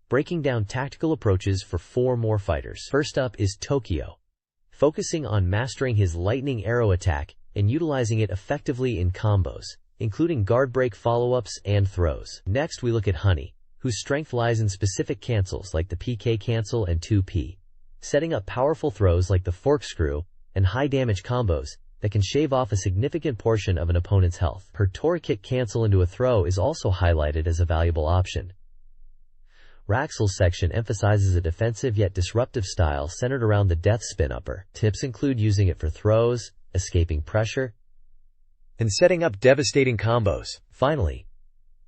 breaking down tactical approaches for 4 more fighters. First up is Tokyo, focusing on mastering his lightning arrow attack and utilizing it effectively in combos, including guard break follow-ups and throws. Next we look at Honey, whose strength lies in specific cancels like the PK cancel and 2P, setting up powerful throws like the forkscrew and high-damage combos that can shave off a significant portion of an opponent's health. Her Tori kick cancel into a throw is also highlighted as a valuable option. Raxel's section emphasizes a defensive yet disruptive style centered around the death spin upper. Tips include using it for throws, escaping pressure, and setting up devastating combos. Finally,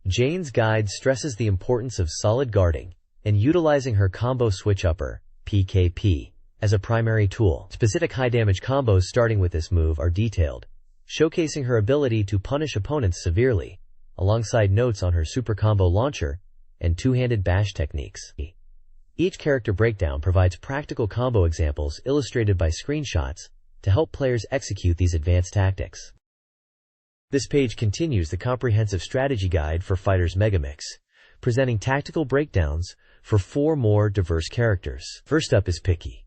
Jane's guide stresses the importance of solid guarding and utilizing her combo switch upper, PKP, as a primary tool. Specific high-damage combos starting with this move are detailed, showcasing her ability to punish opponents severely, alongside notes on her super combo launcher and two-handed bash techniques. Each character breakdown provides practical combo examples illustrated by screenshots to help players execute these advanced tactics. This page continues the comprehensive strategy guide for Fighters Megamix, presenting tactical breakdowns for 4 more diverse characters. First up is Picky,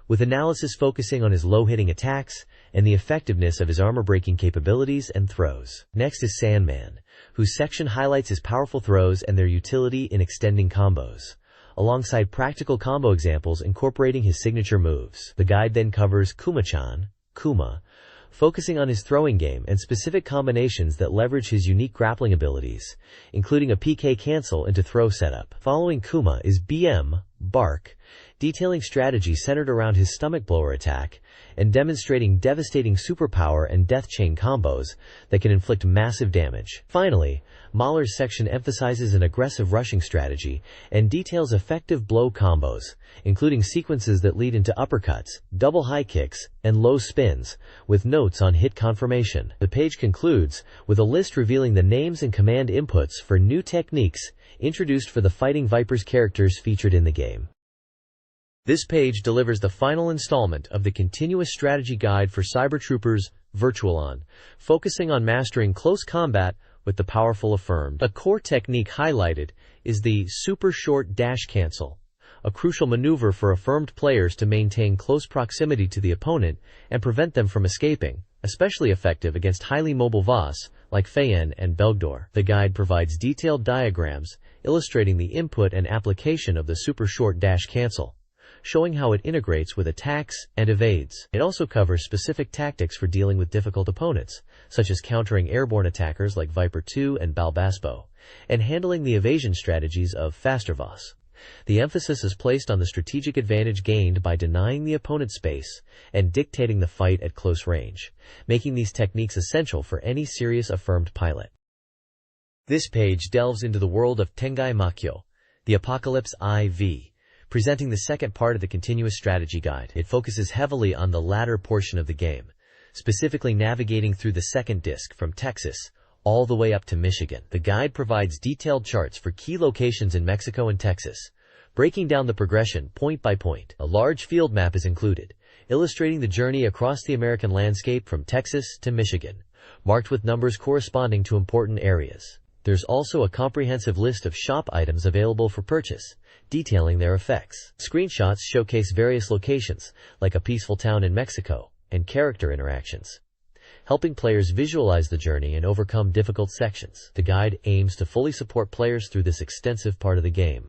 with analysis focusing on his low-hitting attacks and the effectiveness of his armor-breaking capabilities and throws. Next is Sandman, whose section highlights his powerful throws and their utility in extending combos, alongside practical combo examples incorporating his signature moves. The guide then covers Kuma-chan, Kuma, focusing on his throwing game and specific combinations that leverage his unique grappling abilities, including a PK cancel into throw setup. Following Kuma is BM, Bark, detailing strategy centered around his stomach blower attack and demonstrating devastating superpower and death chain combos that can inflict massive damage. Finally, Mahler's section emphasizes an aggressive rushing strategy and details effective blow combos, including sequences that lead into uppercuts, double high kicks, and low spins, with notes on hit confirmation. The page concludes with a list revealing the names and command inputs for new techniques introduced for the Fighting Vipers characters featured in the game. This page delivers the final installment of the continuous strategy guide for Cybertroopers Virtualon, focusing on mastering close combat with the powerful Affirmed. A core technique highlighted is the super short dash cancel, a crucial maneuver for Affirmed players to maintain close proximity to the opponent and prevent them from escaping, especially effective against highly mobile Voss like Feyen and Belgdor. The guide provides detailed diagrams illustrating the input and application of the super short dash cancel, showing how it integrates with attacks and evades. It also covers specific tactics for dealing with difficult opponents, such as countering airborne attackers like Viper 2 and Balbaspo, and handling the evasion strategies of faster Voss. The emphasis is placed on the strategic advantage gained by denying the opponent space and dictating the fight at close range, making these techniques essential for any serious Affirmed pilot. This page delves into the world of Tengai Makyo, the Apocalypse IV, presenting the second part of the continuous strategy guide. It focuses heavily on the latter portion of the game, specifically navigating through the second disc from Texas all the way up to Michigan. The guide provides detailed charts for key locations in Mexico and Texas, breaking down the progression point by point. A large field map is included, illustrating the journey across the American landscape from Texas to Michigan, marked with numbers corresponding to important areas. There's also a comprehensive list of shop items available for purchase, detailing their effects. Screenshots showcase various locations, like a peaceful town in Mexico, and character interactions, helping players visualize the journey and overcome difficult sections. The guide aims to fully support players through this extensive part of the game.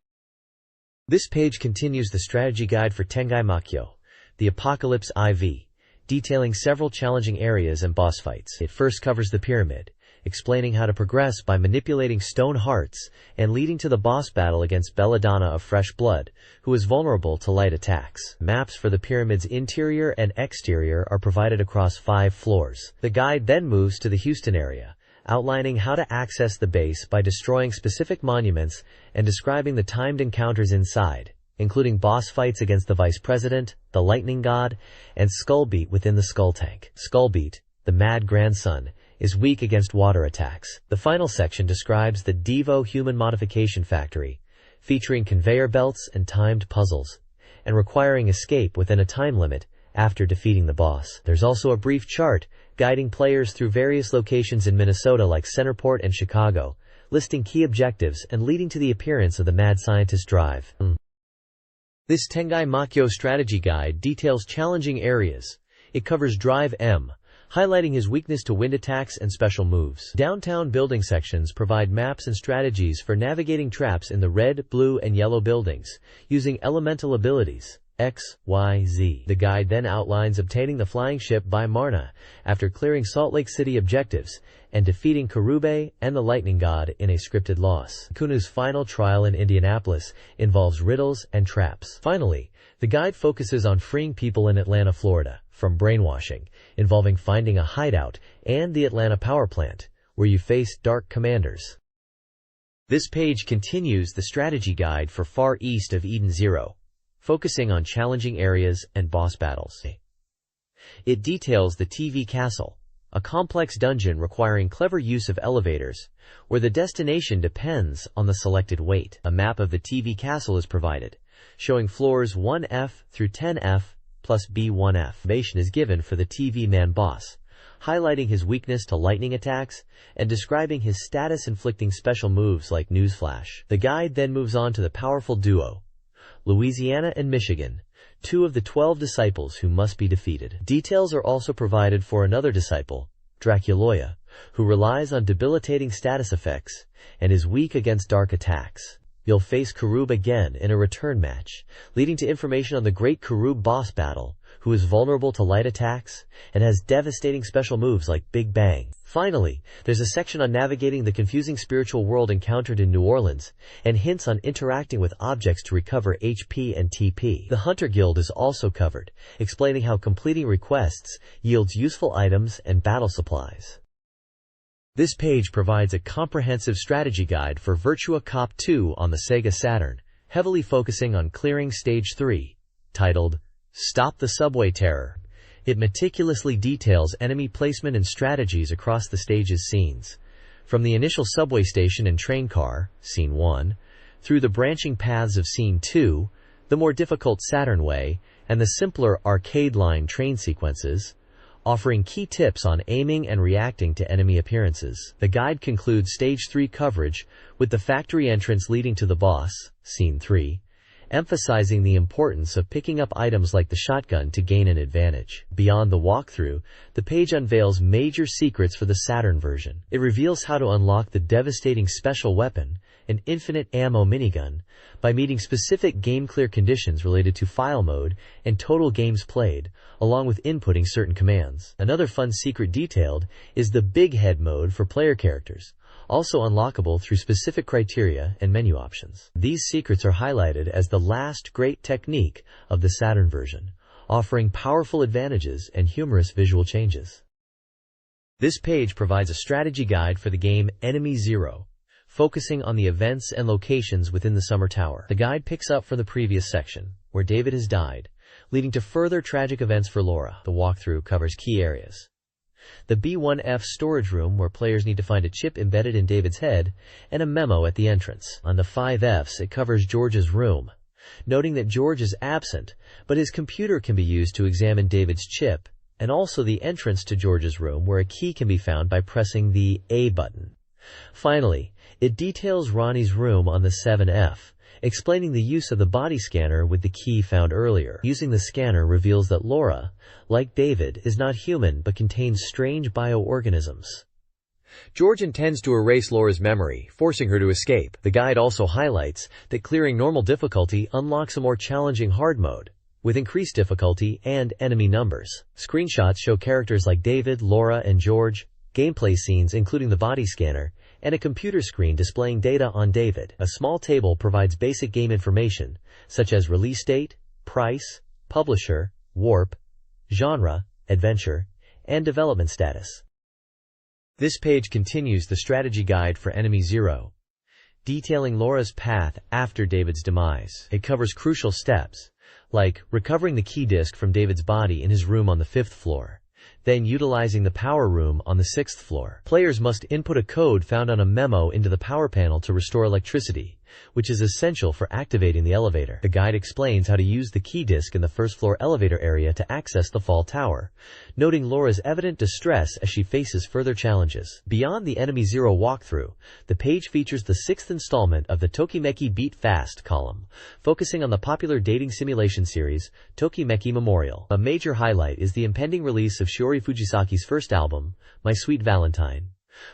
This page continues the strategy guide for Tengai Makyo, the Apocalypse IV, detailing several challenging areas and boss fights. It first covers the pyramid, explaining how to progress by manipulating stone hearts and leading to the boss battle against Belladonna of Fresh Blood, who is vulnerable to light attacks. Maps for the pyramid's interior and exterior are provided across 5 floors. The guide then moves to the Houston area, outlining how to access the base by destroying specific monuments and describing the timed encounters inside, including boss fights against the Vice President, the Lightning God, and Skullbeat within the Skull Tank. Skullbeat, the Mad Grandson, is weak against water attacks. The final section describes the Devo Human Modification Factory, featuring conveyor belts and timed puzzles, and requiring escape within a time limit after defeating the boss. There's also a brief chart guiding players through various locations in Minnesota like Centerport and Chicago, listing key objectives and leading to the appearance of the Mad Scientist Drive. This Tengai Makyo strategy guide details challenging areas. It covers Drive M, highlighting his weakness to wind attacks and special moves. Downtown building sections provide maps and strategies for navigating traps in the red, blue, and yellow buildings, using elemental abilities X, Y, Z. The guide then outlines obtaining the flying ship by Marna after clearing Salt Lake City objectives and defeating Karube and the Lightning God in a scripted loss. Kunu's final trial in Indianapolis involves riddles and traps. Finally, the guide focuses on freeing people in Atlanta, Florida, from brainwashing, involving finding a hideout and the Atlanta power plant, where you face dark commanders. This page continues the strategy guide for Far East of Eden Zero, focusing on challenging areas and boss battles. It details the TV Castle, a complex dungeon requiring clever use of elevators, where the destination depends on the selected weight. A map of the TV Castle is provided, showing floors 1F through 10F plus B1F. Information is given for the TV Man boss, highlighting his weakness to lightning attacks and describing his status-inflicting special moves like Newsflash. The guide then moves on to the powerful duo, Louisiana and Michigan, 2 of the 12 disciples who must be defeated. Details are also provided for another disciple, Draculoia, who relies on debilitating status effects and is weak against dark attacks. You'll face Karub again in a return match, leading to information on the Great Karub boss battle, who is vulnerable to light attacks and has devastating special moves like Big Bang. Finally, there's a section on navigating the confusing spiritual world encountered in New Orleans, and hints on interacting with objects to recover HP and TP. The Hunter Guild is also covered, explaining how completing requests yields useful items and battle supplies. This page provides a comprehensive strategy guide for Virtua Cop 2 on the Sega Saturn, heavily focusing on clearing Stage 3, titled Stop the Subway Terror. It meticulously details enemy placement and strategies across the stage's scenes, from the initial subway station and train car, Scene 1, through the branching paths of Scene 2, the more difficult Saturn Way, and the simpler arcade line train sequences, offering key tips on aiming and reacting to enemy appearances. The guide concludes Stage 3 coverage with the factory entrance leading to the boss, Scene 3, emphasizing the importance of picking up items like the shotgun to gain an advantage. Beyond the walkthrough, the page unveils major secrets for the Saturn version. It reveals how to unlock the devastating special weapon, an infinite ammo minigun, by meeting specific game clear conditions related to file mode and total games played, along with inputting certain commands. Another fun secret detailed is the Big Head mode for player characters, also unlockable through specific criteria and menu options. These secrets are highlighted as the last great technique of the Saturn version, offering powerful advantages and humorous visual changes. This page provides a strategy guide for the game Enemy Zero, focusing on the events and locations within the Summer Tower. The guide picks up from the previous section, where David has died, leading to further tragic events for Laura. The walkthrough covers key areas: the B1F storage room, where players need to find a chip embedded in David's head, and a memo at the entrance. On the 5Fs, it covers George's room, noting that George is absent, but his computer can be used to examine David's chip, and also the entrance to George's room, where a key can be found by pressing the A button. Finally, it details Ronnie's room on the 7F, explaining the use of the body scanner with the key found earlier. Using the scanner reveals that Laura, like David, is not human but contains strange bioorganisms. George intends to erase Laura's memory, forcing her to escape. The guide also highlights that clearing normal difficulty unlocks a more challenging hard mode, with increased difficulty and enemy numbers. Screenshots show characters like David, Laura, and George, gameplay scenes including the body scanner, and a computer screen displaying data on David. A small table provides basic game information, such as release date, price, publisher, warp, genre, adventure, and development status. This page continues the strategy guide for Enemy Zero, detailing Laura's path after David's demise. It covers crucial steps, like recovering the key disc from David's body in his room on the 5th floor, then utilizing the power room on the 6th floor. Players must input a code found on a memo into the power panel to restore electricity, which is essential for activating the elevator. The guide explains how to use the key disc in the 1st floor elevator area to access the fall tower, noting Laura's evident distress as she faces further challenges. Beyond the Enemy Zero walkthrough, the page features the 6th installment of the Tokimeki Beat Fast column, focusing on the popular dating simulation series, Tokimeki Memorial. A major highlight is the impending release of Shiori Fujisaki's first album, My Sweet Valentine,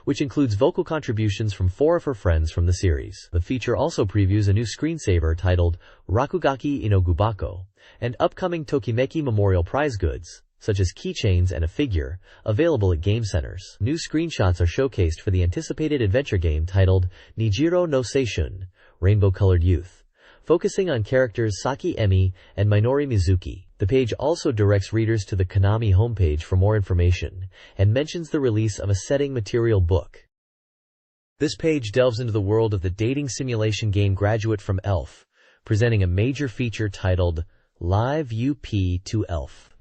which includes vocal contributions from 4 of her friends from the series. The feature also previews a new screensaver titled Rakugaki Inogubako, and upcoming Tokimeki Memorial prize goods, such as keychains and a figure, available at game centers. New screenshots are showcased for the anticipated adventure game titled Nijiro no Seishun, Rainbow-Colored Youth, focusing on characters Saki Emi and Minori Mizuki. The page also directs readers to the Konami homepage for more information, and mentions the release of a setting material book. This page delves into the world of the dating simulation game Graduate from Elf, presenting a major feature titled Live UP to Elf.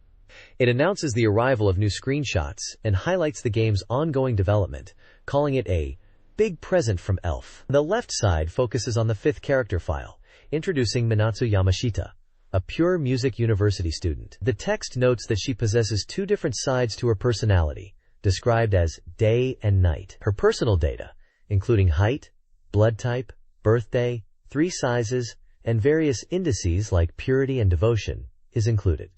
It announces the arrival of new screenshots and highlights the game's ongoing development, calling it a big present from Elf. The left side focuses on the 5th character file, introducing Minatsu Yamashita, a pure music university student. The text notes that she possesses 2 different sides to her personality, described as day and night. Her personal data, including height, blood type, birthday, 3 sizes, and various indices like purity and devotion, is included.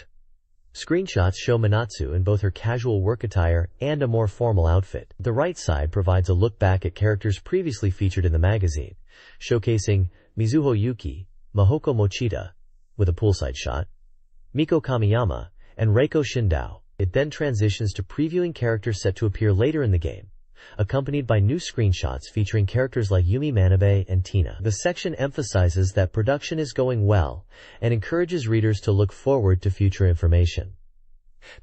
Screenshots show Minatsu in both her casual work attire and a more formal outfit. The right side provides a look back at characters previously featured in the magazine, showcasing Mizuho Yuki, Mahoko Mochida, with a poolside shot, Miko Kamiyama, and Reiko Shindao. It then transitions to previewing characters set to appear later in the game, accompanied by new screenshots featuring characters like Yumi Manabe and Tina. The section emphasizes that production is going well and encourages readers to look forward to future information.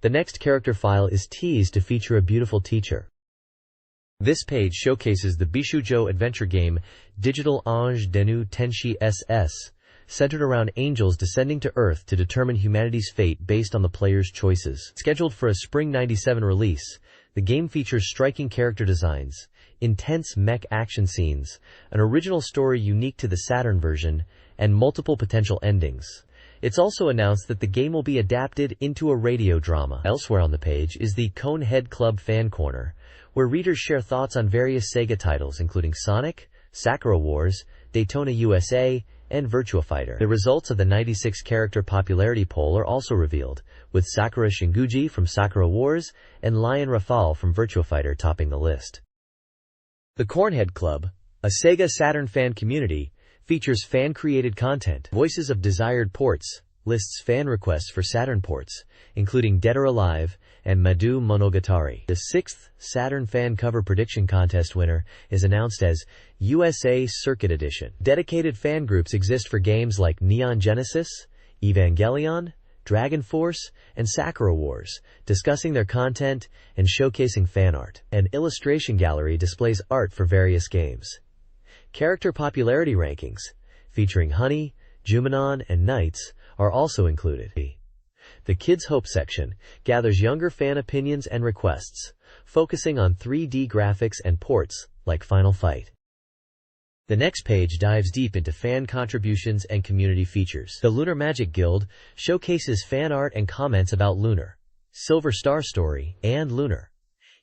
The next character file is teased to feature a beautiful teacher. This page showcases the Bishujo adventure game Digital Ange Denu Tenshi SS, centered around angels descending to Earth to determine humanity's fate based on the player's choices. Scheduled for a spring '97 release, the game features striking character designs, intense mech action scenes, an original story unique to the Saturn version, and multiple potential endings. It's also announced that the game will be adapted into a radio drama. Elsewhere on the page is the Conehead Club Fan Corner, where readers share thoughts on various Sega titles including Sonic, Sakura Wars, Daytona USA, and Virtua Fighter. The results of the 96 character popularity poll are also revealed, with Sakura Shinguji from Sakura Wars and Lion Rafale from Virtua Fighter topping the list. The Cornhead Club, a Sega Saturn fan community, features fan-created content. Voices of Desired Ports lists fan requests for Saturn ports, including Dead or Alive and Madu Monogatari. The 6th Saturn Fan Cover Prediction Contest winner is announced as USA Circuit Edition. Dedicated fan groups exist for games like Neon Genesis, Evangelion, Dragon Force, and Sakura Wars, discussing their content and showcasing fan art. An illustration gallery displays art for various games. Character popularity rankings, featuring Honey, Jumanon, and Knights, are also included. The Kids Hope section gathers younger fan opinions and requests, focusing on 3D graphics and ports like Final Fight. The next page dives deep into fan contributions and community features. The Lunar Magic Guild showcases fan art and comments about Lunar, Silver Star Story, and Lunar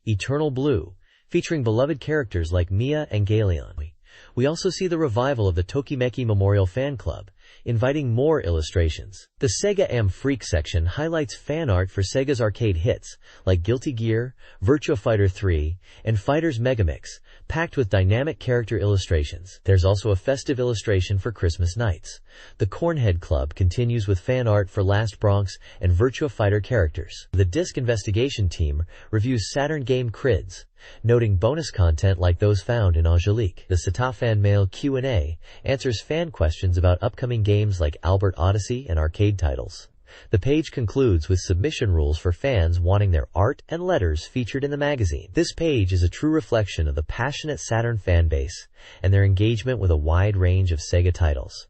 Eternal Blue, featuring beloved characters like Mia and Galeon. We also see the revival of the Tokimeki Memorial Fan Club, inviting more illustrations. The Sega Am Freak section highlights fan art for Sega's arcade hits, like Guilty Gear, Virtua Fighter 3, and Fighters Megamix, packed with dynamic character illustrations. There's also a festive illustration for Christmas nights. The Cornhead Club continues with fan art for Last Bronx and Virtua Fighter characters. The Disc Investigation team reviews Saturn game Crids, noting bonus content like those found in Angelique. The Satafan Mail Q&A answers fan questions about upcoming games like Albert Odyssey and arcade titles. The page concludes with submission rules for fans wanting their art and letters featured in the magazine. This page is a true reflection of the passionate Saturn fan base and their engagement with a wide range of Sega titles.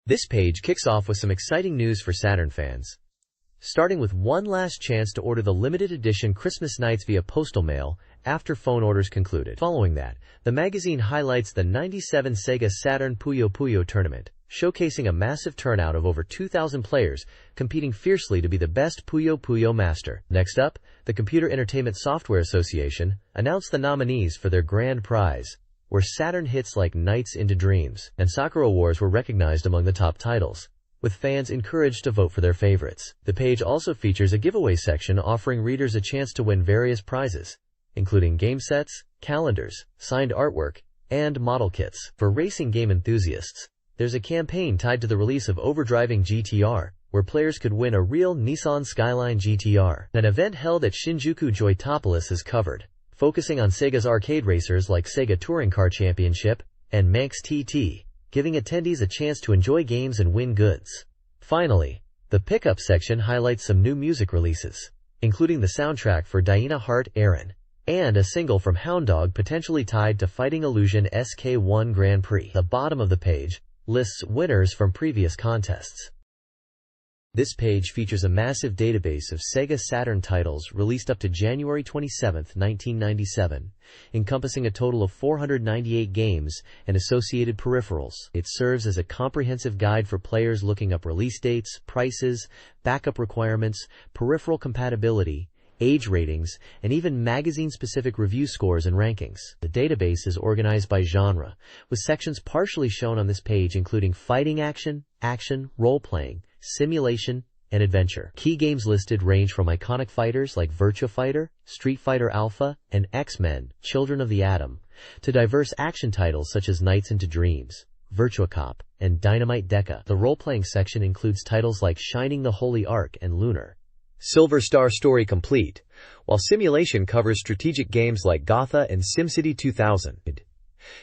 This page kicks off with some exciting news for Saturn fans, starting with one last chance to order the limited edition Christmas Nights via postal mail after phone orders concluded. Following that, the magazine highlights the 97 Sega Saturn Puyo Puyo tournament, showcasing a massive turnout of over 2,000 players competing fiercely to be the best Puyo Puyo master. Next up, the Computer Entertainment Software Association announced the nominees for their grand prize, where Saturn hits like Nights into Dreams and Sakura Wars were recognized among the top titles, with fans encouraged to vote for their favorites. The page also features a giveaway section offering readers a chance to win various prizes, including game sets, calendars, signed artwork, and model kits. For racing game enthusiasts, there's a campaign tied to the release of Overdriving GTR, where players could win a real Nissan Skyline GTR. An event held at Shinjuku Joytopolis is covered, focusing on Sega's arcade racers like Sega Touring Car Championship and Manx TT, giving attendees a chance to enjoy games and win goods. Finally, the pickup section highlights some new music releases, including the soundtrack for Diana Heart Aaron, and a single from Hound Dog potentially tied to Fighting Illusion SK1 Grand Prix. The bottom of the page lists winners from previous contests. This page features a massive database of Sega Saturn titles released up to January 27, 1997, encompassing a total of 498 games and associated peripherals. It serves as a comprehensive guide for players looking up release dates, prices, backup requirements, peripheral compatibility, age ratings, and even magazine-specific review scores and rankings. The database is organized by genre, with sections partially shown on this page including fighting action, role-playing, simulation, and adventure. Key games listed range from iconic fighters like Virtua Fighter, Street Fighter Alpha, and X-Men, Children of the Atom, to diverse action titles such as Nights into Dreams, Virtua Cop, and Dynamite Deca. The role-playing section includes titles like Shining the Holy Ark and Lunar Silver Star Story Complete, while simulation covers strategic games like Gotha and SimCity 2000.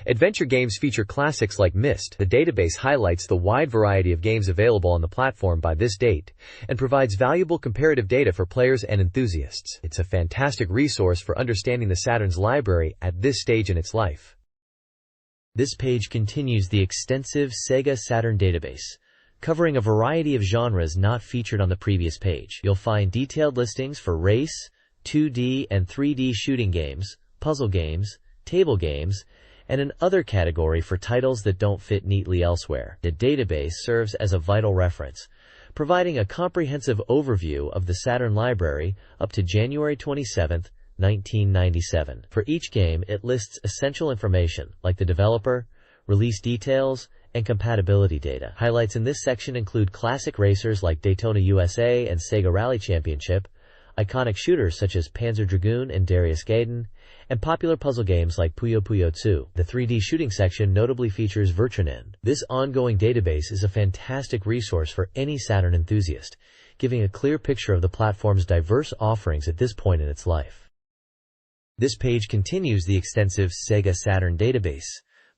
Adventure games feature classics like Myst. The database highlights the wide variety of games available on the platform by this date and provides valuable comparative data for players and enthusiasts. It's a fantastic resource for understanding the Saturn's library at this stage in its life. This page continues the extensive Sega Saturn database, covering a variety of genres not featured on the previous page. You'll find detailed listings for race, 2D and 3D shooting games, puzzle games, table games, and an other category for titles that don't fit neatly elsewhere. The database serves as a vital reference, providing a comprehensive overview of the Saturn library up to January 27, 1997. For each game, it lists essential information like the developer, release details, and compatibility data. Highlights in this section include classic racers like Daytona USA and Sega Rally Championship, iconic shooters such as Panzer Dragoon and Darius Gaiden, and popular puzzle games like Puyo Puyo 2. The 3D shooting section notably features Virtunen. This ongoing database is a fantastic resource for any Saturn enthusiast, giving a clear picture of the platform's diverse offerings at this point in its life. This page continues the extensive Sega Saturn database,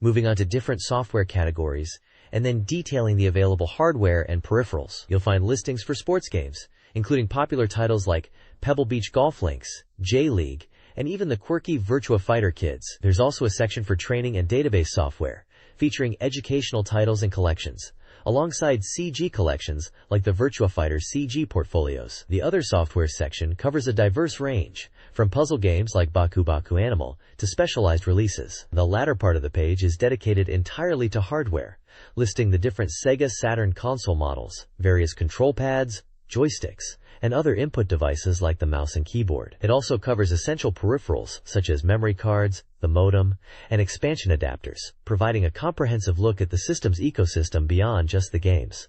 moving on to different software categories, and then detailing the available hardware and peripherals. You'll find listings for sports games, including popular titles like Pebble Beach Golf Links, J-League, and even the quirky Virtua Fighter Kids. There's also a section for training and database software, featuring educational titles and collections, alongside CG collections like the Virtua Fighter CG portfolios. The other software section covers a diverse range, from puzzle games like Baku Baku Animal to specialized releases. The latter part of the page is dedicated entirely to hardware, listing the different Sega Saturn console models, various control pads, joysticks, and other input devices like the mouse and keyboard. It also covers essential peripherals such as memory cards, the modem, and expansion adapters, providing a comprehensive look at the system's ecosystem beyond just the games.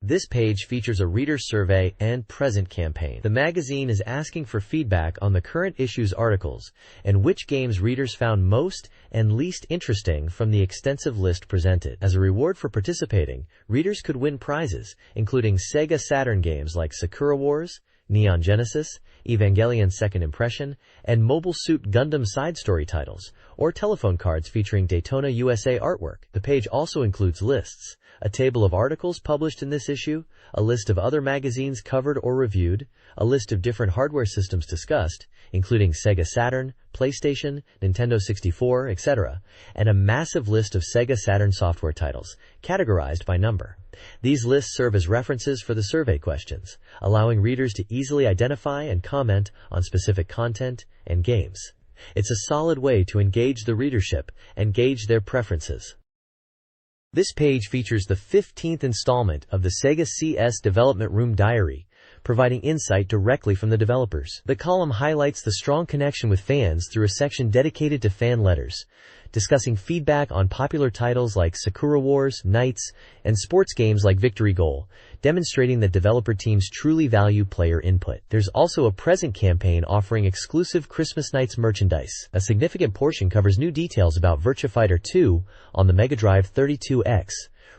This page features a reader survey and present campaign. The magazine is asking for feedback on the current issue's articles and which games readers found most and least interesting from the extensive list presented. As a reward for participating, readers could win prizes, including Sega Saturn games like Sakura Wars, Neon Genesis, Evangelion Second Impression, and Mobile Suit Gundam side story titles, or telephone cards featuring Daytona USA artwork. The page also includes lists, a table of articles published in this issue, a list of other magazines covered or reviewed, a list of different hardware systems discussed, including Sega Saturn, PlayStation, Nintendo 64, etc., and a massive list of Sega Saturn software titles, categorized by number. These lists serve as references for the survey questions, allowing readers to easily identify and comment on specific content and games. It's a solid way to engage the readership and gauge their preferences. This page features the 15th installment of the Sega CS Development Room Diary, providing insight directly from the developers. The column highlights the strong connection with fans through a section dedicated to fan letters, discussing feedback on popular titles like Sakura Wars, Knights, and sports games like Victory Goal, demonstrating that developer teams truly value player input. There's also a present campaign offering exclusive Christmas Nights merchandise. A significant portion covers new details about Virtua Fighter 2 on the Mega Drive 32X,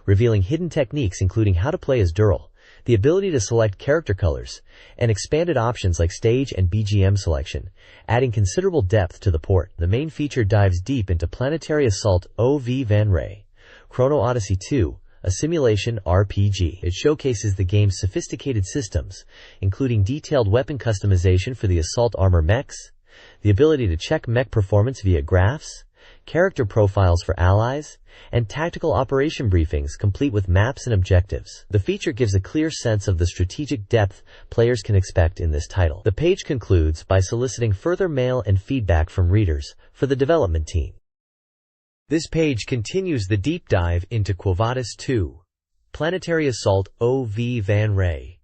revealing hidden techniques including how to play as Dural, the ability to select character colors, and expanded options like stage and BGM selection, adding considerable depth to the port. The main feature dives deep into Planetary Assault OV Van Ray, Chrono Odyssey 2, a simulation RPG. It showcases the game's sophisticated systems, including detailed weapon customization for the assault armor mechs, the ability to check mech performance via graphs, character profiles for allies, and tactical operation briefings complete with maps and objectives. The feature gives a clear sense of the strategic depth players can expect in this title. The page concludes by soliciting further mail and feedback from readers for the development team. This page continues the deep dive into Quo Vadis 2, Planetary Assault OV Van Ray.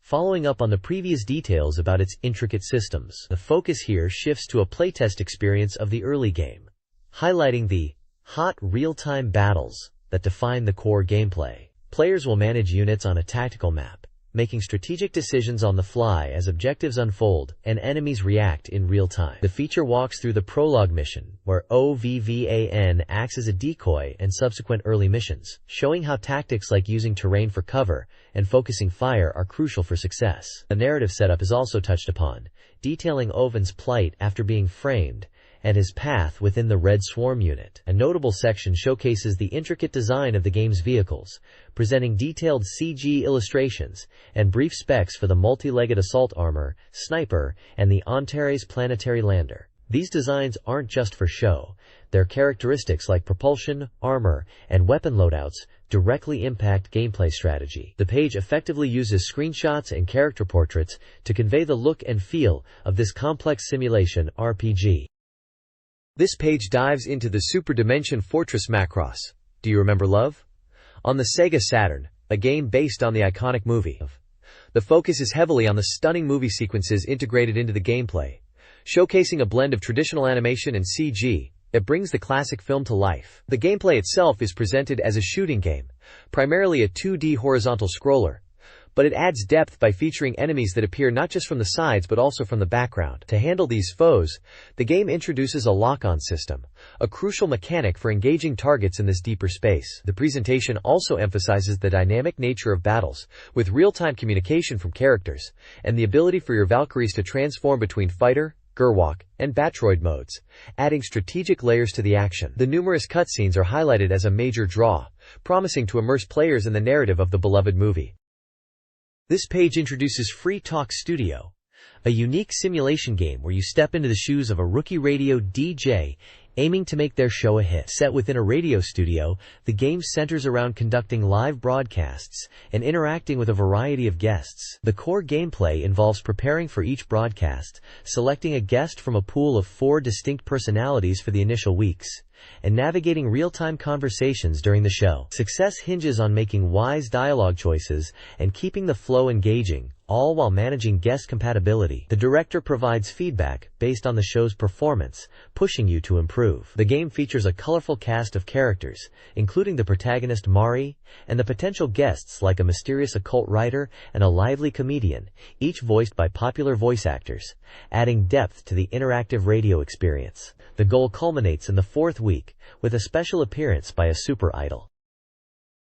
Following up on the previous details about its intricate systems, the focus here shifts to a playtest experience of the early game, highlighting the hot real-time battles that define the core gameplay. Players will manage units on a tactical map, making strategic decisions on the fly as objectives unfold and enemies react in real time. The feature walks through the prologue mission, where OVVAN acts as a decoy, and subsequent early missions, showing how tactics like using terrain for cover and focusing fire are crucial for success. The narrative setup is also touched upon, detailing Oven's plight after being framed and his path within the Red Swarm unit. A notable section showcases the intricate design of the game's vehicles, presenting detailed CG illustrations and brief specs for the multi-legged assault armor, sniper, and the Antares planetary lander. These designs aren't just for show. Their characteristics like propulsion, armor, and weapon loadouts directly impact gameplay strategy. The page effectively uses screenshots and character portraits to convey the look and feel of this complex simulation RPG. This page dives into the Super Dimension Fortress Macross. Do you remember Love? On the Sega Saturn, a game based on the iconic movie. The focus is heavily on the stunning movie sequences integrated into the gameplay, showcasing a blend of traditional animation and CG that brings the classic film to life. The gameplay itself is presented as a shooting game, primarily a 2D horizontal scroller, but it adds depth by featuring enemies that appear not just from the sides but also from the background. To handle these foes, the game introduces a lock-on system, a crucial mechanic for engaging targets in this deeper space. The presentation also emphasizes the dynamic nature of battles, with real-time communication from characters, and the ability for your Valkyries to transform between fighter, Gerwalk, and Batroid modes, adding strategic layers to the action. The numerous cutscenes are highlighted as a major draw, promising to immerse players in the narrative of the beloved movie. This page introduces Free Talk Studio, a unique simulation game where you step into the shoes of a rookie radio DJ aiming to make their show a hit. Set within a radio studio, the game centers around conducting live broadcasts and interacting with a variety of guests. The core gameplay involves preparing for each broadcast, selecting a guest from a pool of 4 distinct personalities for the initial weeks, and navigating real-time conversations during the show. Success hinges on making wise dialogue choices and keeping the flow engaging, all while managing guest compatibility. The director provides feedback based on the show's performance, pushing you to improve. The game features a colorful cast of characters, including the protagonist Mari, and the potential guests like a mysterious occult writer and a lively comedian, each voiced by popular voice actors, adding depth to the interactive radio experience. The goal culminates in the 4th week, with a special appearance by a super idol.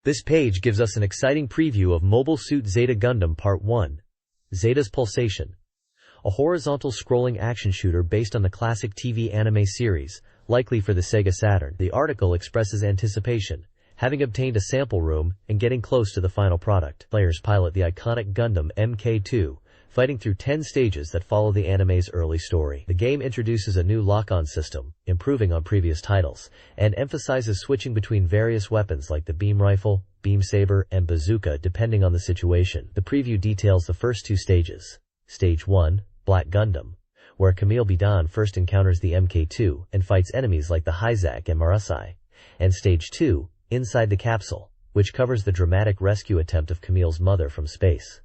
This page gives us an exciting preview of Mobile Suit Zeta Gundam Part 1, Zeta's Pulsation, a horizontal scrolling action shooter based on the classic TV anime series, likely for the Sega Saturn. The article expresses anticipation, having obtained a sample room and getting close to the final product. Players pilot the iconic Gundam MK2, fighting through 10 stages that follow the anime's early story. The game introduces a new lock-on system, improving on previous titles, and emphasizes switching between various weapons like the beam rifle, beam saber, and bazooka depending on the situation. The preview details the first 2 stages. Stage 1, Black Gundam, where Camille Bidan first encounters the MK2 and fights enemies like the Hyzak and Marusai, and Stage 2, Inside the Capsule, which covers the dramatic rescue attempt of Camille's mother from space.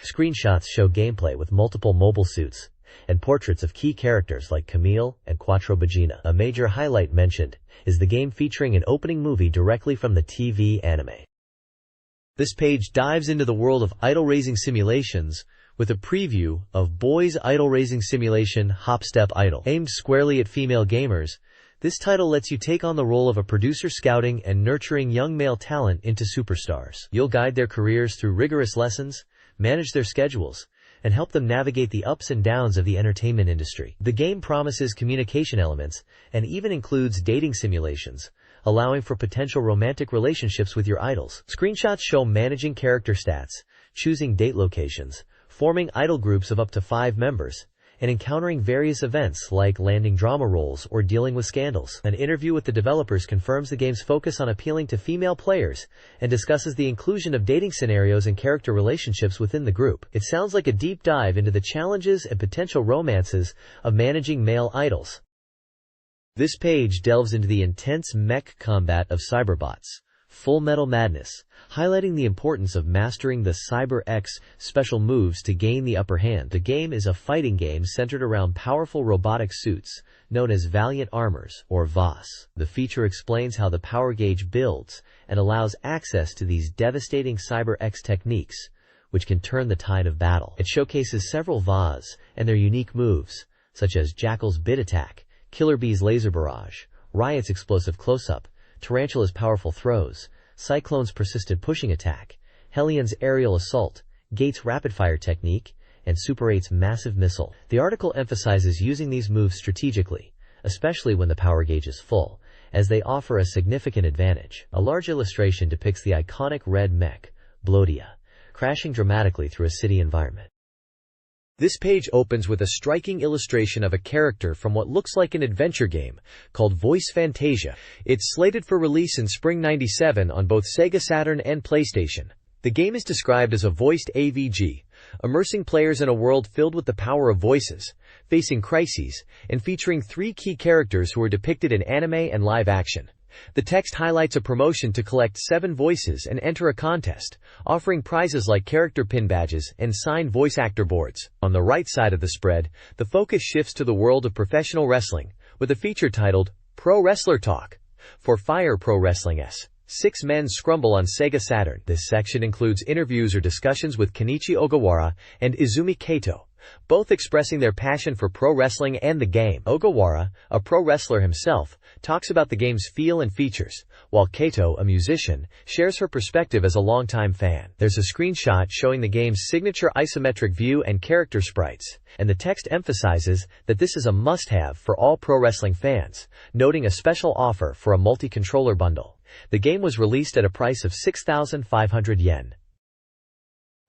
Screenshots show gameplay with multiple mobile suits and portraits of key characters like Camille and Quattro Bagina. A major highlight mentioned is the game featuring an opening movie directly from the TV anime. This page dives into the world of idol raising simulations with a preview of Boys Idol Raising Simulation Hop Step Idol. Aimed squarely at female gamers, this title lets you take on the role of a producer scouting and nurturing young male talent into superstars. You'll guide their careers through rigorous lessons, manage their schedules, and help them navigate the ups and downs of the entertainment industry. The game promises communication elements and even includes dating simulations, allowing for potential romantic relationships with your idols. Screenshots show managing character stats, choosing date locations, forming idol groups of up to 5 members, and encountering various events like landing drama roles or dealing with scandals. An interview with the developers confirms the game's focus on appealing to female players and discusses the inclusion of dating scenarios and character relationships within the group. It sounds like a deep dive into the challenges and potential romances of managing male idols. This page delves into the intense mech combat of cyberbots, Full Metal Madness, highlighting the importance of mastering the Cyber X special moves to gain the upper hand. The game is a fighting game centered around powerful robotic suits, known as Valiant Armors, or VAS. The feature explains how the power gauge builds and allows access to these devastating Cyber X techniques, which can turn the tide of battle. It showcases several VAS and their unique moves, such as Jackal's Bit Attack, Killer Bee's Laser Barrage, Riot's Explosive Close-Up, Tarantula's Powerful Throws, Cyclone's Persistent Pushing Attack, Hellion's Aerial Assault, Gates' Rapid-Fire Technique, and Super 8's Massive Missile. The article emphasizes using these moves strategically, especially when the power gauge is full, as they offer a significant advantage. A large illustration depicts the iconic red mech, Blodia, crashing dramatically through a city environment. This page opens with a striking illustration of a character from what looks like an adventure game called Voice Fantasia. It's slated for release in spring '97 on both Sega Saturn and PlayStation. The game is described as a voiced AVG, immersing players in a world filled with the power of voices, facing crises, and featuring 3 key characters who are depicted in anime and live action. The text highlights a promotion to collect 7 voices and enter a contest, offering prizes like character pin badges and signed voice actor boards. On the right side of the spread, the focus shifts to the world of professional wrestling, with a feature titled Pro Wrestler Talk. For Fire Pro Wrestling-S 6 Men Scrumble on Sega Saturn. This section includes interviews or discussions with Kenichi Ogawara and Izumi Kato, both expressing their passion for pro wrestling and the game. Ogawara, a pro wrestler himself, talks about the game's feel and features, while Kato, a musician, shares her perspective as a longtime fan. There's a screenshot showing the game's signature isometric view and character sprites, and the text emphasizes that this is a must-have for all pro wrestling fans, noting a special offer for a multi-controller bundle. The game was released at a price of 6,500 yen.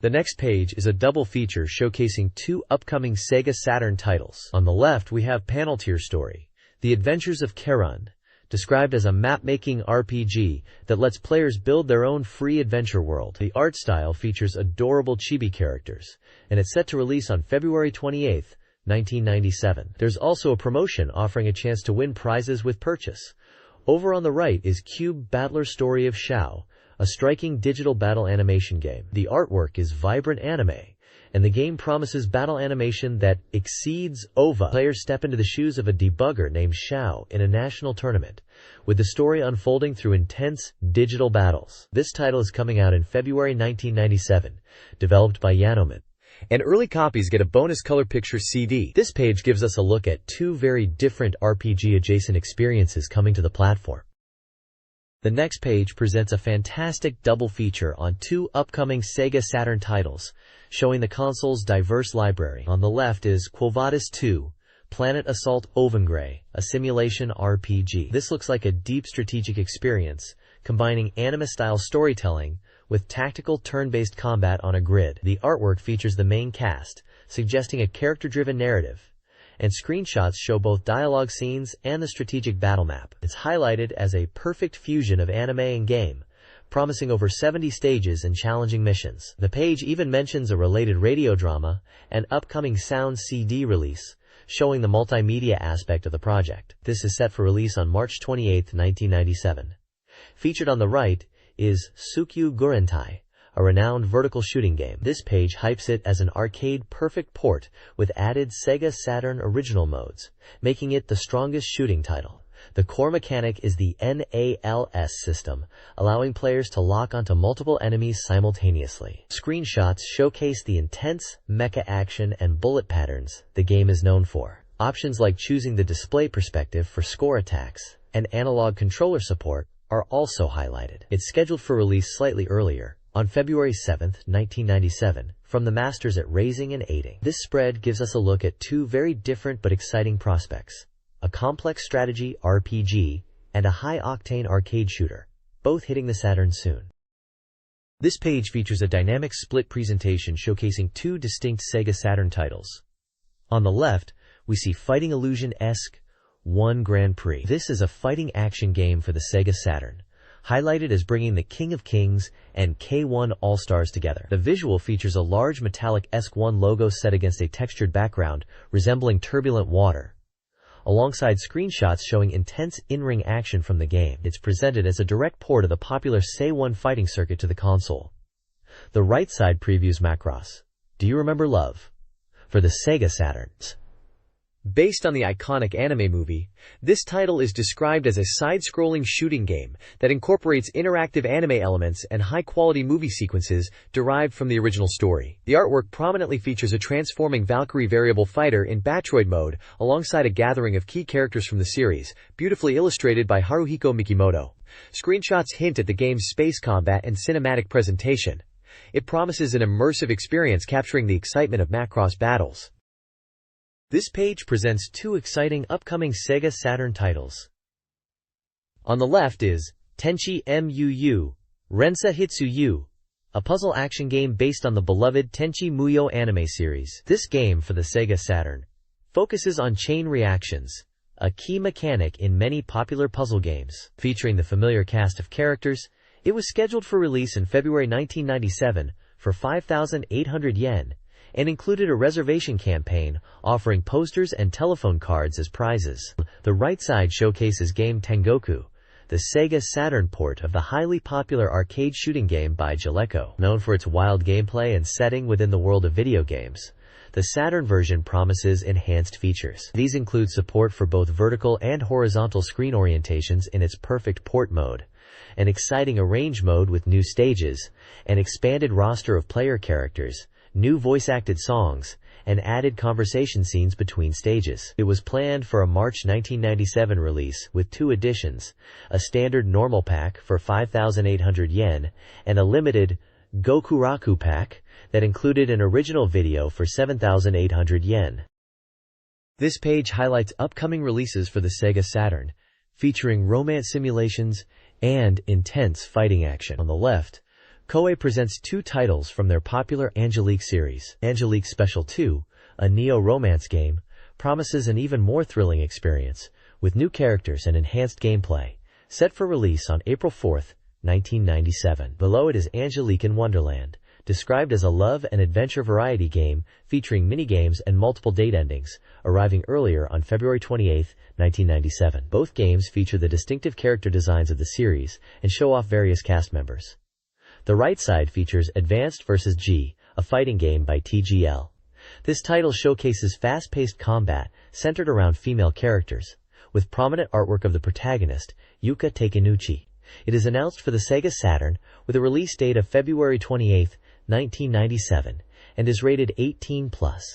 The next page is a double feature showcasing 2 upcoming Sega Saturn titles. On the left we have Panel Tier Story, The Adventures of Kerun, described as a map-making RPG that lets players build their own free adventure world. The art style features adorable chibi characters, and it's set to release on February 28, 1997. There's also a promotion offering a chance to win prizes with purchase. Over on the right is Cube Battler Story of Shao, a striking digital battle animation game. The artwork is vibrant anime, and the game promises battle animation that exceeds OVA. Players step into the shoes of a debugger named Shao in a national tournament, with the story unfolding through intense digital battles. This title is coming out in February 1997, developed by Yanoman, and early copies get a bonus color picture CD. This page gives us a look at 2 very different RPG-adjacent experiences coming to the platform. The next page presents a fantastic double feature on 2 upcoming Sega Saturn titles, showing the console's diverse library. On the left is Quo Vadis 2, Planet Assault Ovengray, a simulation RPG. This looks like a deep strategic experience, combining anime-style storytelling with tactical turn-based combat on a grid. The artwork features the main cast, suggesting a character-driven narrative, and screenshots show both dialogue scenes and the strategic battle map. It's highlighted as a perfect fusion of anime and game, promising over 70 stages and challenging missions. The page even mentions a related radio drama and upcoming sound CD release, showing the multimedia aspect of the project. This is set for release on March 28, 1997. Featured on the right is Tsukyu Gurentai, a renowned vertical shooting game. This page hypes it as an arcade-perfect port with added Sega Saturn original modes, making it the strongest shooting title. The core mechanic is the NALS system, allowing players to lock onto multiple enemies simultaneously. Screenshots showcase the intense mecha action and bullet patterns the game is known for. Options like choosing the display perspective for score attacks and analog controller support are also highlighted. It's scheduled for release slightly earlier, on February 7, 1997, from the masters at Raising and Aiding. This spread gives us a look at 2 very different but exciting prospects: a complex strategy RPG and a high-octane arcade shooter, both hitting the Saturn soon. This page features a dynamic split presentation showcasing 2 distinct Sega Saturn titles. On the left, we see Fighting Illusion-esque 1 Grand Prix. This is a fighting action game for the Sega Saturn, highlighted as bringing the King of Kings and K1 All-Stars together. The visual features a large metallic ESC1 logo set against a textured background resembling turbulent water, alongside screenshots showing intense in-ring action from the game. It's presented as a direct port of the popular SEGA fighting circuit to the console. The right side previews Macross. Do you remember love? For the Sega Saturn. Based on the iconic anime movie, this title is described as a side-scrolling shooting game that incorporates interactive anime elements and high-quality movie sequences derived from the original story. The artwork prominently features a transforming Valkyrie variable fighter in Batroid mode alongside a gathering of key characters from the series, beautifully illustrated by Haruhiko Mikimoto. Screenshots hint at the game's space combat and cinematic presentation. It promises an immersive experience capturing the excitement of Macross battles. This page presents two exciting upcoming Sega Saturn titles. On the left is Tenchi Muu Rensa Hitsu, a puzzle action game based on the beloved Tenchi Muyo anime series. This game for the Sega Saturn focuses on chain reactions, a key mechanic in many popular puzzle games. Featuring the familiar cast of characters, it was scheduled for release in February 1997 for 5,800 yen, and included a reservation campaign offering posters and telephone cards as prizes. The right side showcases game Tengoku, the Sega Saturn port of the highly popular arcade shooting game by Jaleco. Known for its wild gameplay and setting within the world of video games, the Saturn version promises enhanced features. These include support for both vertical and horizontal screen orientations in its perfect port mode, an exciting arrange mode with new stages, an expanded roster of player characters, new voice-acted songs, and added conversation scenes between stages. It was planned for a March 1997 release with two editions, a standard normal pack for 5,800 yen, and a limited Gokuraku pack that included an original video for 7,800 yen. This page highlights upcoming releases for the Sega Saturn, featuring romance simulations and intense fighting action. On the left, Koei presents two titles from their popular Angelique series. Angelique Special 2, a neo-romance game, promises an even more thrilling experience, with new characters and enhanced gameplay, set for release on April 4, 1997. Below it is Angelique in Wonderland, described as a love and adventure variety game featuring minigames and multiple date endings, arriving earlier on February 28, 1997. Both games feature the distinctive character designs of the series and show off various cast members. The right side features Advanced vs. G, a fighting game by TGL. This title showcases fast-paced combat centered around female characters, with prominent artwork of the protagonist, Yuka Takenouchi. It is announced for the Sega Saturn with a release date of February 28, 1997, and is rated 18+.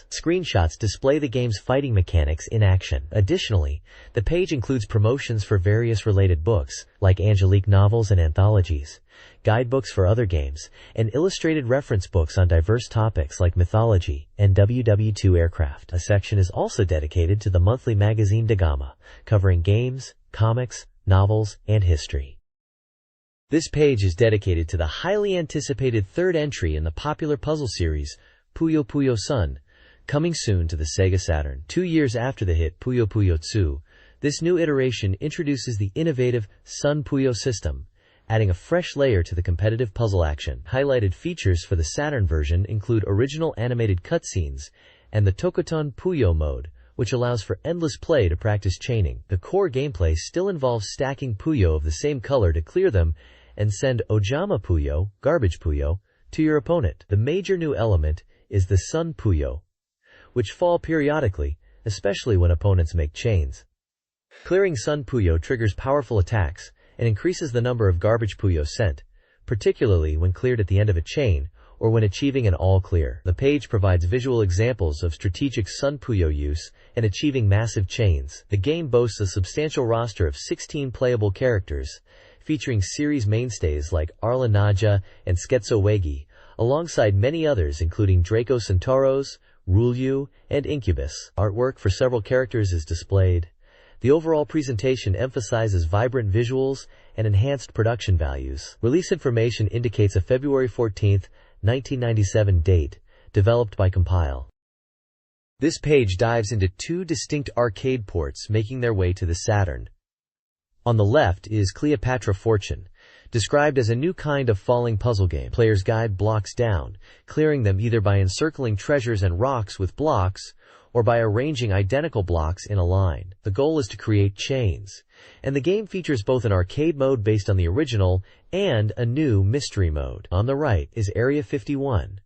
Screenshots display the game's fighting mechanics in action. Additionally, the page includes promotions for various related books, like Angelique novels and anthologies, guidebooks for other games, and illustrated reference books on diverse topics like mythology and WW2 aircraft. A section is also dedicated to the monthly magazine Dagama, covering games, comics, novels, and history. This page is dedicated to the highly anticipated third entry in the popular puzzle series, Puyo Puyo Sun, coming soon to the Sega Saturn. 2 years after the hit Puyo Puyo 2, this new iteration introduces the innovative Sun Puyo system, adding a fresh layer to the competitive puzzle action. Highlighted features for the Saturn version include original animated cutscenes and the Tokoton Puyo mode, which allows for endless play to practice chaining. The core gameplay still involves stacking Puyo of the same color to clear them and send Ojama Puyo, garbage Puyo, to your opponent. The major new element is the Sun Puyo, which fall periodically, especially when opponents make chains. Clearing Sun Puyo triggers powerful attacks and increases the number of garbage Puyo sent, particularly when cleared at the end of a chain or when achieving an all clear. The page provides visual examples of strategic Sun Puyo use and achieving massive chains. The game boasts a substantial roster of 16 playable characters, featuring series mainstays like Arla Naja and Sketso Wegi, alongside many others including Draco Centauros, Rulyu, and Incubus. Artwork for several characters is displayed. The overall presentation emphasizes vibrant visuals and enhanced production values. Release information indicates a February 14, 1997 date, developed by Compile. This page dives into two distinct arcade ports making their way to the Saturn. On the left is Cleopatra Fortune, Described as a new kind of falling puzzle game. Players guide blocks down, clearing them either by encircling treasures and rocks with blocks, or by arranging identical blocks in a line. The goal is to create chains, and the game features both an arcade mode based on the original and a new mystery mode. On the right is Area 51,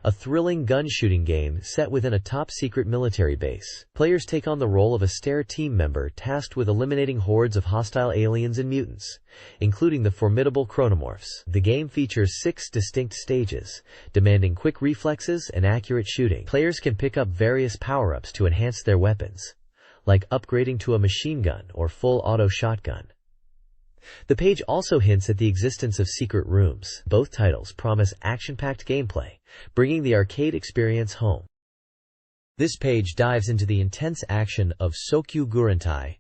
a thrilling gun-shooting game set within a top-secret military base. Players take on the role of a STARE team member tasked with eliminating hordes of hostile aliens and mutants, including the formidable chronomorphs. The game features 6 distinct stages, demanding quick reflexes and accurate shooting. Players can pick up various power-ups to enhance their weapons, like upgrading to a machine gun or full auto shotgun. The page also hints at the existence of secret rooms. Both titles promise action-packed gameplay, bringing the arcade experience home. This page dives into the intense action of Sokyu Gurentai,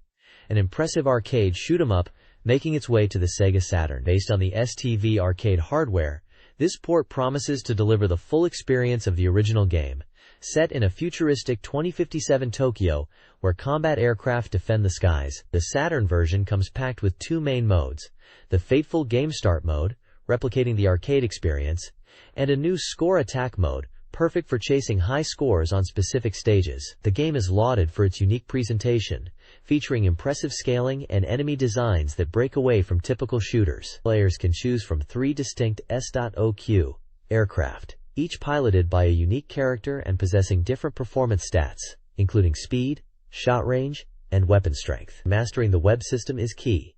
an impressive arcade shoot-'em-up making its way to the Sega Saturn. Based on the STV arcade hardware, this port promises to deliver the full experience of the original game, set in a futuristic 2057 Tokyo, where combat aircraft defend the skies. The Saturn version comes packed with 2 main modes, the fateful Game Start mode, replicating the arcade experience, and a new Score Attack mode, perfect for chasing high scores on specific stages. The game is lauded for its unique presentation, featuring impressive scaling and enemy designs that break away from typical shooters. Players can choose from 3 distinct S.OQ aircraft, each piloted by a unique character and possessing different performance stats, including speed, shot range, and weapon strength. Mastering the web system is key.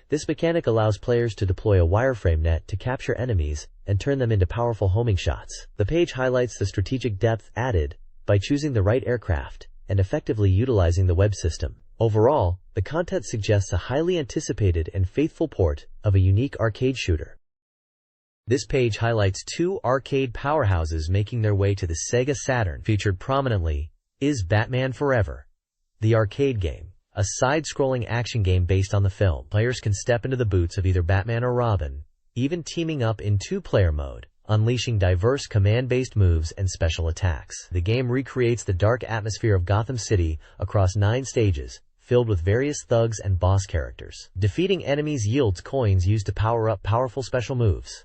This mechanic allows players to deploy a wireframe net to capture enemies and turn them into powerful homing shots. The page highlights the strategic depth added by choosing the right aircraft and effectively utilizing the web system. Overall, the content suggests a highly anticipated and faithful port of a unique arcade shooter. This page highlights 2 arcade powerhouses making their way to the Sega Saturn. Featured prominently is Batman Forever, the arcade game, a side-scrolling action game based on the film. Players can step into the boots of either Batman or Robin, even teaming up in 2-player mode, unleashing diverse command-based moves and special attacks. The game recreates the dark atmosphere of Gotham City across 9 stages, filled with various thugs and boss characters. Defeating enemies yields coins used to power up powerful special moves.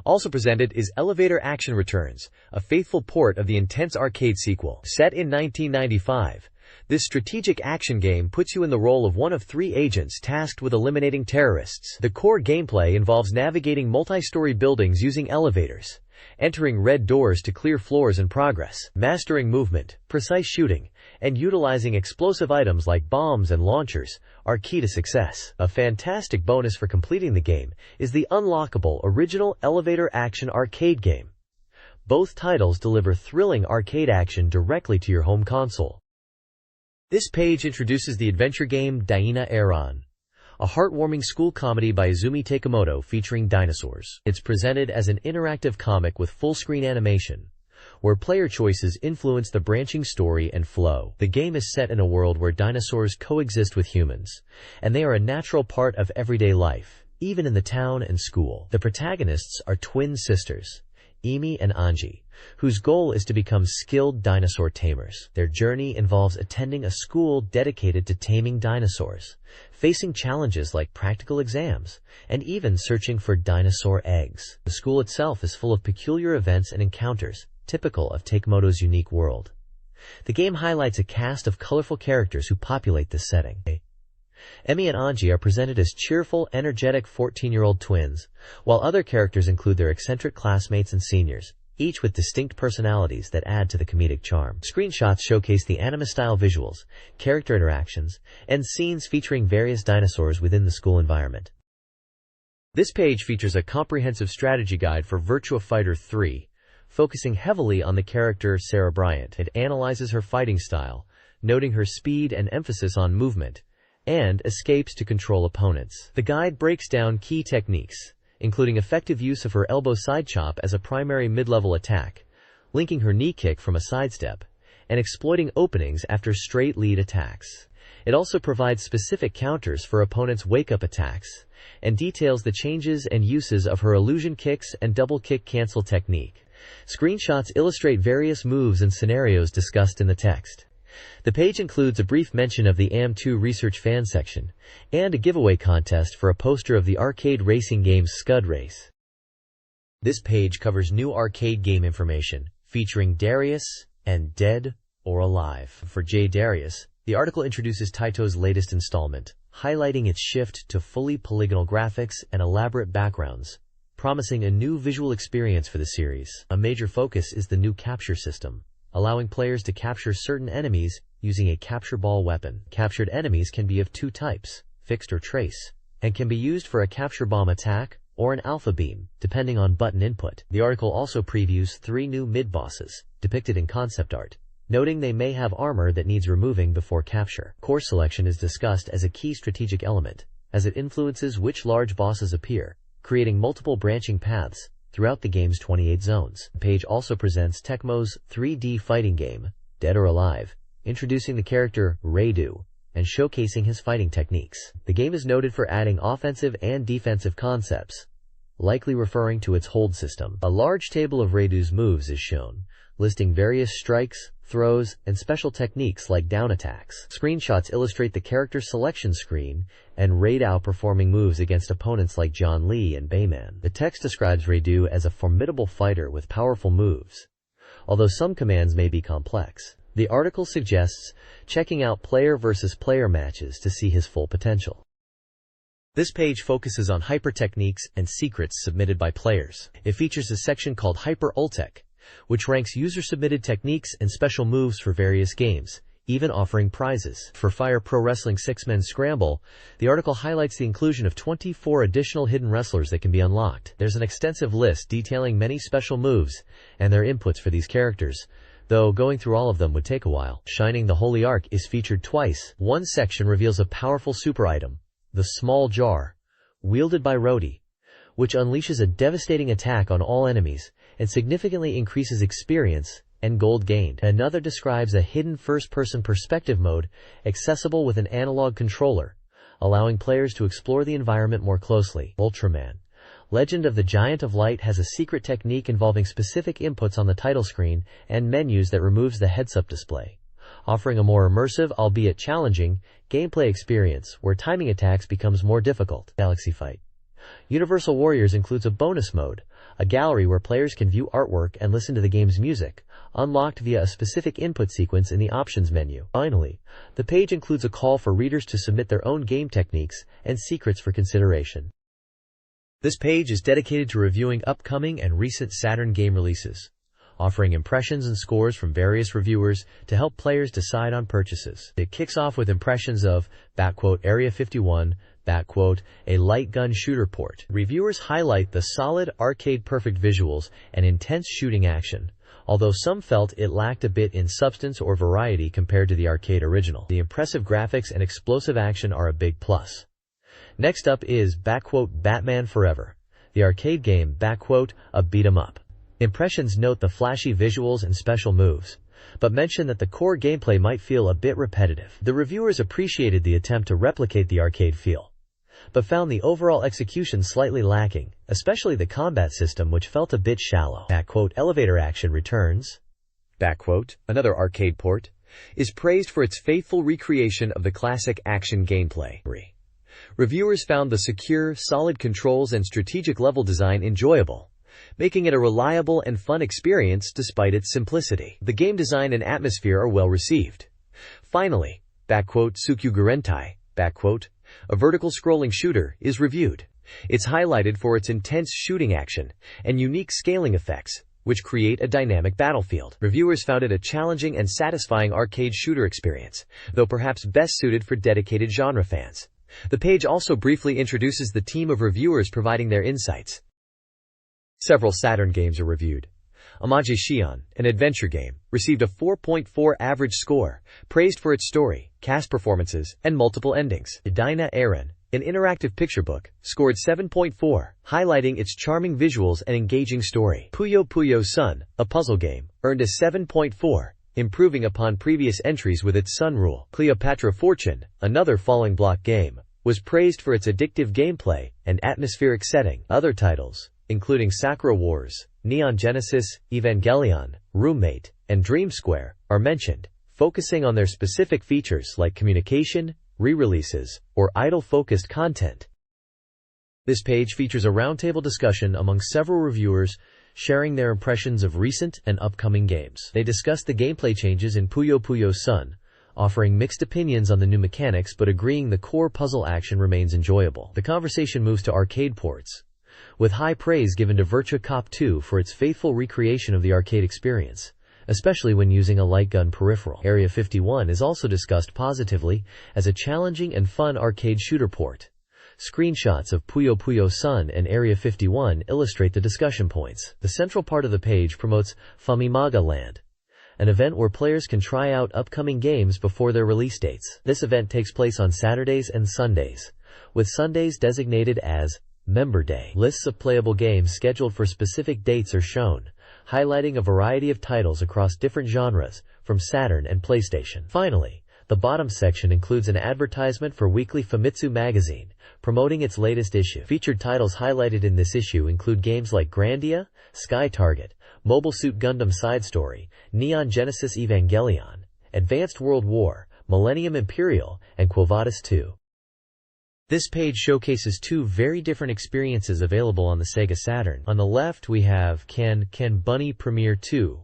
Also presented is Elevator Action Returns, a faithful port of the intense arcade sequel. Set in 1995, this strategic action game puts you in the role of one of 3 agents tasked with eliminating terrorists. The core gameplay involves navigating multi-story buildings using elevators, entering red doors to clear floors in progress, mastering movement, precise shooting, and utilizing explosive items like bombs and launchers are key to success. A fantastic bonus for completing the game is the unlockable original Elevator Action arcade game. Both titles deliver thrilling arcade action directly to your home console. This page introduces the adventure game Daina Eiran, a heartwarming school comedy by Izumi Takemoto featuring dinosaurs. It's presented as an interactive comic with full-screen animation, where player choices influence the branching story and flow. The game is set in a world where dinosaurs coexist with humans, and they are a natural part of everyday life, even in the town and school. The protagonists are twin sisters, Emi and Anji, whose goal is to become skilled dinosaur tamers. Their journey involves attending a school dedicated to taming dinosaurs, facing challenges like practical exams, and even searching for dinosaur eggs. The school itself is full of peculiar events and encounters, typical of Takemoto's unique world. The game highlights a cast of colorful characters who populate this setting. Emi and Anji are presented as cheerful, energetic 14-year-old twins, while other characters include their eccentric classmates and seniors, each with distinct personalities that add to the comedic charm. Screenshots showcase the anime-style visuals, character interactions, and scenes featuring various dinosaurs within the school environment. This page features a comprehensive strategy guide for Virtua Fighter 3, focusing heavily on the character Sarah Bryant. It analyzes her fighting style, noting her speed and emphasis on movement, and escapes to control opponents. The guide breaks down key techniques, including effective use of her elbow side chop as a primary mid-level attack, linking her knee kick from a sidestep, and exploiting openings after straight lead attacks. It also provides specific counters for opponents' wake-up attacks, and details the changes and uses of her illusion kicks and double kick cancel technique. Screenshots illustrate various moves and scenarios discussed in the text. The page includes a brief mention of the AM2 Research Fan section, and a giveaway contest for a poster of the arcade racing game Scud Race. This page covers new arcade game information, featuring Darius and Dead or Alive. For J. Darius, the article introduces Taito's latest installment, highlighting its shift to fully polygonal graphics and elaborate backgrounds, promising a new visual experience for the series. A major focus is the new capture system, allowing players to capture certain enemies using a capture ball weapon. Captured enemies can be of two types, fixed or trace, and can be used for a capture bomb attack or an alpha beam, depending on button input. The article also previews 3 new mid-bosses, depicted in concept art, noting they may have armor that needs removing before capture. Course selection is discussed as a key strategic element, as it influences which large bosses appear, creating multiple branching paths throughout the game's 28 zones. The page also presents Tecmo's 3D fighting game, Dead or Alive, introducing the character Radu and showcasing his fighting techniques. The game is noted for adding offensive and defensive concepts, likely referring to its hold system. A large table of Radu's moves is shown, listing various strikes, throws, and special techniques like down attacks. Screenshots illustrate the character selection screen and Radu performing moves against opponents like John Lee and Bayman. The text describes Radu as a formidable fighter with powerful moves, although some commands may be complex. The article suggests checking out player versus player matches to see his full potential. This page focuses on hyper techniques and secrets submitted by players. It features a section called Hyper Ultech, which ranks user-submitted techniques and special moves for various games, even offering prizes. For Fire Pro Wrestling 6-Man Scramble, the article highlights the inclusion of 24 additional hidden wrestlers that can be unlocked. There's an extensive list detailing many special moves and their inputs for these characters, though going through all of them would take a while. Shining the Holy Ark is featured twice. One section reveals a powerful super item, the Small Jar, wielded by Rhodey, which unleashes a devastating attack on all enemies and significantly increases experience and gold gained. Another describes a hidden first-person perspective mode accessible with an analog controller, allowing players to explore the environment more closely. Ultraman, Legend of the Giant of Light has a secret technique involving specific inputs on the title screen and menus that removes the heads-up display, offering a more immersive, albeit challenging, gameplay experience where timing attacks becomes more difficult. Galaxy Fight Universal Warriors includes a bonus mode, a gallery where players can view artwork and listen to the game's music, unlocked via a specific input sequence in the options menu. Finally, the page includes a call for readers to submit their own game techniques and secrets for consideration. This page is dedicated to reviewing upcoming and recent Saturn game releases, offering impressions and scores from various reviewers to help players decide on purchases. It kicks off with impressions of Area 51, a light gun shooter port. Reviewers highlight the solid, arcade-perfect visuals and intense shooting action, although some felt it lacked a bit in substance or variety compared to the arcade original. The impressive graphics and explosive action are a big plus. Next up is Batman Forever, the arcade game a beat-em-up. Impressions note the flashy visuals and special moves, but mention that the core gameplay might feel a bit repetitive. The reviewers appreciated the attempt to replicate the arcade feel, but found the overall execution slightly lacking, especially the combat system, which felt a bit shallow. Elevator Action Returns, another arcade port, is praised for its faithful recreation of the classic action gameplay. Reviewers found the secure, solid controls and strategic level design enjoyable, making it a reliable and fun experience despite its simplicity. The game design and atmosphere are well received. Finally, Tsukugurentai, a vertical scrolling shooter, is reviewed. It's highlighted for its intense shooting action and unique scaling effects, which create a dynamic battlefield. Reviewers found it a challenging and satisfying arcade shooter experience, though perhaps best suited for dedicated genre fans. The page also briefly introduces the team of reviewers providing their insights. Several Saturn games are reviewed. Amaje Shion, an adventure game, received a 4.4 average score, praised for its story, cast performances, and multiple endings. Daina Eren, an interactive picture book, scored 7.4, highlighting its charming visuals and engaging story. Puyo Puyo Sun, a puzzle game, earned a 7.4, improving upon previous entries with its Sun rule. Cleopatra Fortune, another falling block game, was praised for its addictive gameplay and atmospheric setting. Other titles, including Sakura Wars, Neon Genesis, Evangelion, Roommate, and Dream Square, are mentioned, focusing on their specific features like communication, re-releases, or idle-focused content. This page features a roundtable discussion among several reviewers sharing their impressions of recent and upcoming games. They discuss the gameplay changes in Puyo Puyo Sun, offering mixed opinions on the new mechanics but agreeing the core puzzle action remains enjoyable. The conversation moves to arcade ports, with high praise given to Virtua Cop 2 for its faithful recreation of the arcade experience, especially when using a light gun peripheral. Area 51 is also discussed positively as a challenging and fun arcade shooter port. Screenshots of Puyo Puyo Sun and Area 51 illustrate the discussion points. The central part of the page promotes Famimaga Land, an event where players can try out upcoming games before their release dates. This event takes place on Saturdays and Sundays, with Sundays designated as Member Day. Lists of playable games scheduled for specific dates are shown, highlighting a variety of titles across different genres, from Saturn and PlayStation. Finally, the bottom section includes an advertisement for weekly Famitsu magazine, promoting its latest issue. Featured titles highlighted in this issue include games like Grandia, Sky Target, Mobile Suit Gundam Side Story, Neon Genesis Evangelion, Advanced World War, Millennium Imperial, and Quo Vadis 2. This page showcases two very different experiences available on the Sega Saturn. On the left we have Can Bunny Premiere 2,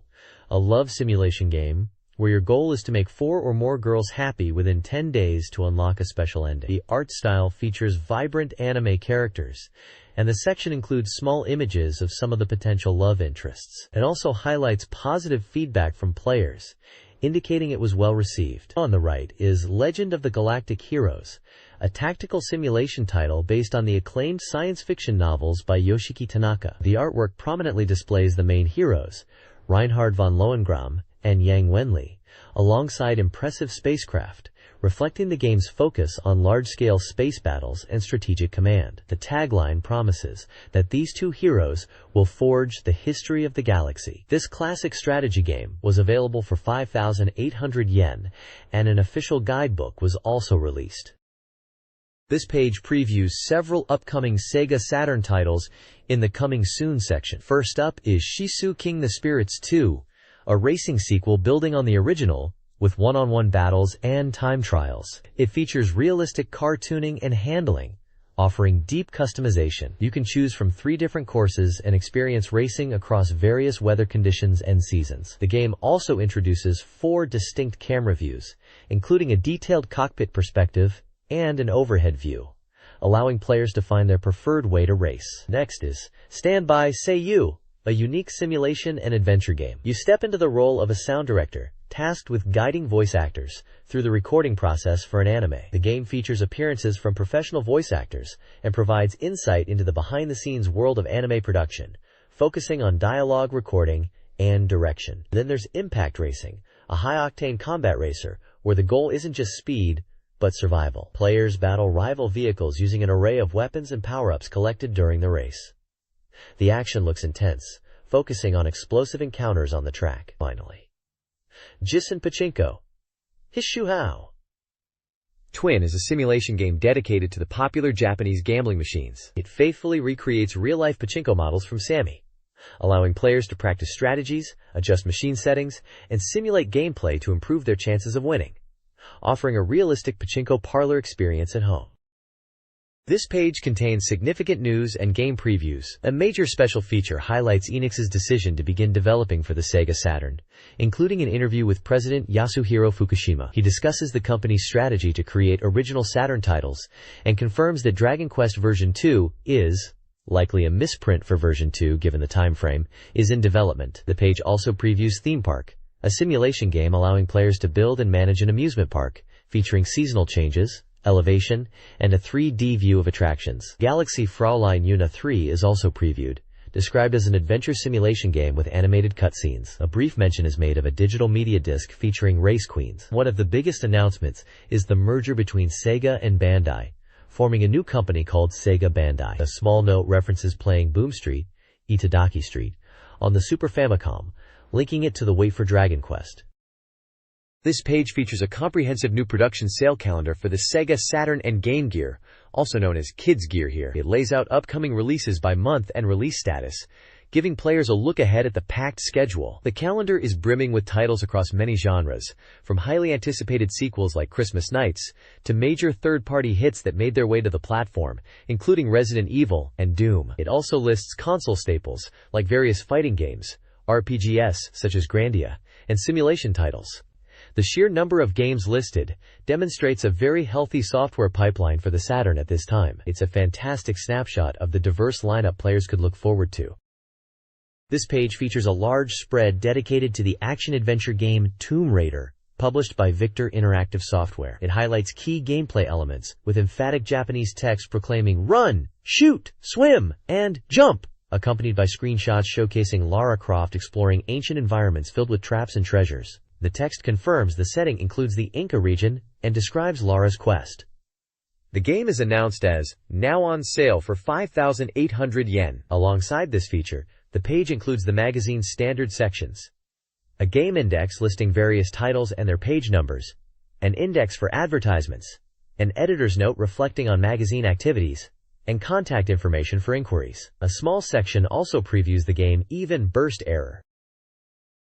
a love simulation game where your goal is to make 4 or more girls happy within 10 days to unlock a special ending. The art style features vibrant anime characters, and the section includes small images of some of the potential love interests. It also highlights positive feedback from players, indicating it was well received. On the right is Legend of the Galactic Heroes, a tactical simulation title based on the acclaimed science fiction novels by Yoshiki Tanaka. The artwork prominently displays the main heroes, Reinhard von Lohengrin and Yang Wenli, alongside impressive spacecraft, reflecting the game's focus on large-scale space battles and strategic command. The tagline promises that these two heroes will forge the history of the galaxy. This classic strategy game was available for 5,800 yen, and an official guidebook was also released. This page previews several upcoming Sega Saturn titles in the Coming Soon section. First up is Shisu King the Spirits 2, a racing sequel building on the original, with one-on-one battles and time trials. It features realistic car tuning and handling, offering deep customization. You can choose from 3 different courses and experience racing across various weather conditions and seasons. The game also introduces 4 distinct camera views, including a detailed cockpit perspective and an overhead view, allowing players to find their preferred way to race. Next is Stand By Say You, a unique simulation and adventure game. You step into the role of a sound director, tasked with guiding voice actors through the recording process for an anime. The game features appearances from professional voice actors and provides insight into the behind-the-scenes world of anime production, focusing on dialogue recording and direction. Then there's Impact Racing, a high-octane combat racer where the goal isn't just speed, but survival. Players battle rival vehicles using an array of weapons and power-ups collected during the race. The action looks intense, focusing on explosive encounters on the track. Finally, Jissen Pachinko, Hishuhao. Twin is a simulation game dedicated to the popular Japanese gambling machines. It faithfully recreates real-life pachinko models from Sammy, allowing players to practice strategies, adjust machine settings, and simulate gameplay to improve their chances of winning, offering a realistic pachinko parlor experience at home. This page contains significant news and game previews. A major special feature highlights Enix's decision to begin developing for the Sega Saturn, including an interview with President Yasuhiro Fukushima. He discusses the company's strategy to create original Saturn titles and confirms that Dragon Quest version 2 is, likely a misprint for version 2 given the time frame, is in development. The page also previews Theme Park, a simulation game allowing players to build and manage an amusement park, featuring seasonal changes, elevation, and a 3D view of attractions. Galaxy Fraulein Una 3 is also previewed, described as an adventure simulation game with animated cutscenes. A brief mention is made of a digital media disc featuring race queens. One of the biggest announcements is the merger between Sega and Bandai, forming a new company called Sega Bandai. A small note references playing Boom Street, Itadaki Street, on the Super Famicom, linking it to the Wait for Dragon Quest. This page features a comprehensive new production sale calendar for the Sega Saturn and Game Gear, also known as Kids Gear here. It lays out upcoming releases by month and release status, giving players a look ahead at the packed schedule. The calendar is brimming with titles across many genres, from highly anticipated sequels like Christmas Nights to major third-party hits that made their way to the platform, including Resident Evil and Doom. It also lists console staples like various fighting games, RPGs such as Grandia, and simulation titles. The sheer number of games listed demonstrates a very healthy software pipeline for the Saturn at this time. It's a fantastic snapshot of the diverse lineup players could look forward to. This page features a large spread dedicated to the action-adventure game Tomb Raider, published by Victor Interactive Software. It highlights key gameplay elements, with emphatic Japanese text proclaiming "Run! Shoot! Swim! And Jump!", accompanied by screenshots showcasing Lara Croft exploring ancient environments filled with traps and treasures. The text confirms the setting includes the Inca region and describes Lara's quest. The game is announced as now on sale for 5,800 yen. Alongside this feature, the page includes the magazine's standard sections: a game index listing various titles and their page numbers, an index for advertisements, an editor's note reflecting on magazine activities, and contact information for inquiries. A small section also previews the game Even Burst Error.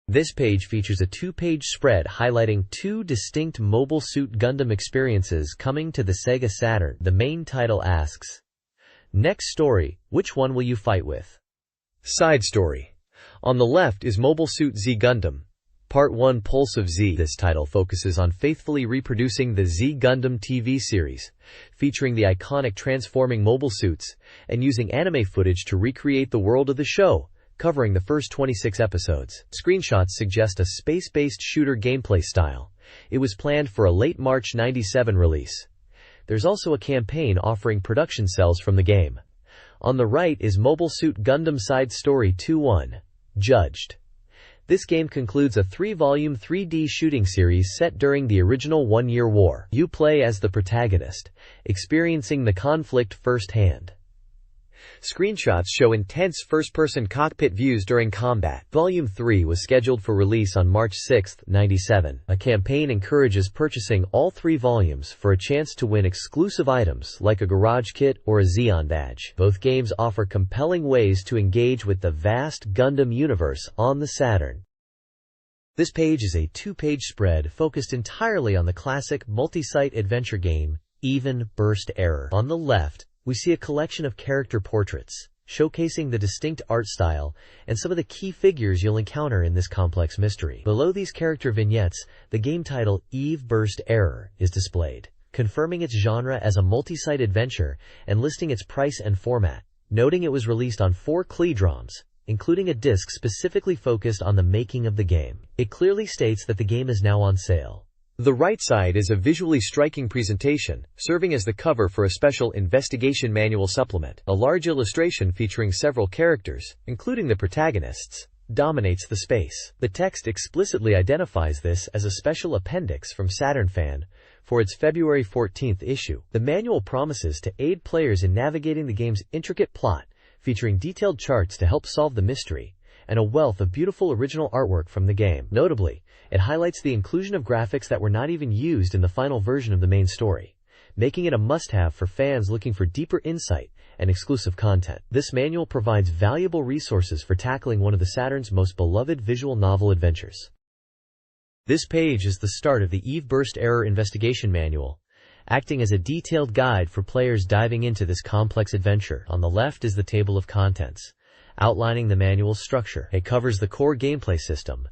This page features a two-page spread highlighting two distinct Mobile Suit Gundam experiences coming to the Sega Saturn. The main title asks, "Next story, which one will you fight with?" Side story. On the left is Mobile Suit Z Gundam, Part 1 Pulse of Z. This title focuses on faithfully reproducing the Z Gundam TV series, featuring the iconic transforming mobile suits, and using anime footage to recreate the world of the show, covering the first 26 episodes. Screenshots suggest a space-based shooter gameplay style. It was planned for a late March '97 release. There's also a campaign offering production cells from the game. On the right is Mobile Suit Gundam Side Story 2-1, Judged. This game concludes a 3-volume 3D shooting series set during the original One-Year War. You play as the protagonist, experiencing the conflict firsthand. Screenshots show intense first-person cockpit views during combat. Volume 3 was scheduled for release on March 6, '97. A campaign encourages purchasing all 3 volumes for a chance to win exclusive items like a garage kit or a Xeon badge. Both games offer compelling ways to engage with the vast Gundam universe on the Saturn. This page is a 2-page spread focused entirely on the classic multi-site adventure game Even Burst Error. On the left, we see a collection of character portraits, showcasing the distinct art style and some of the key figures you'll encounter in this complex mystery. Below these character vignettes, the game title Eve Burst Error is displayed, confirming its genre as a multi-site adventure and listing its price and format, noting it was released on 4 CLE-DROMs, including a disc specifically focused on the making of the game. It clearly states that the game is now on sale. The right side is a visually striking presentation, serving as the cover for a special investigation manual supplement. A large illustration featuring several characters, including the protagonists, dominates the space. The text explicitly identifies this as a special appendix from Saturn Fan for its February 14th issue. The manual promises to aid players in navigating the game's intricate plot, featuring detailed charts to help solve the mystery, and a wealth of beautiful original artwork from the game. Notably, it highlights the inclusion of graphics that were not even used in the final version of the main story, making it a must-have for fans looking for deeper insight and exclusive content. This manual provides valuable resources for tackling one of the Saturn's most beloved visual novel adventures. This page is the start of the Eve Burst Error Investigation Manual, acting as a detailed guide for players diving into this complex adventure. On the left is the table of contents, outlining the manual's structure. It covers the core gameplay system,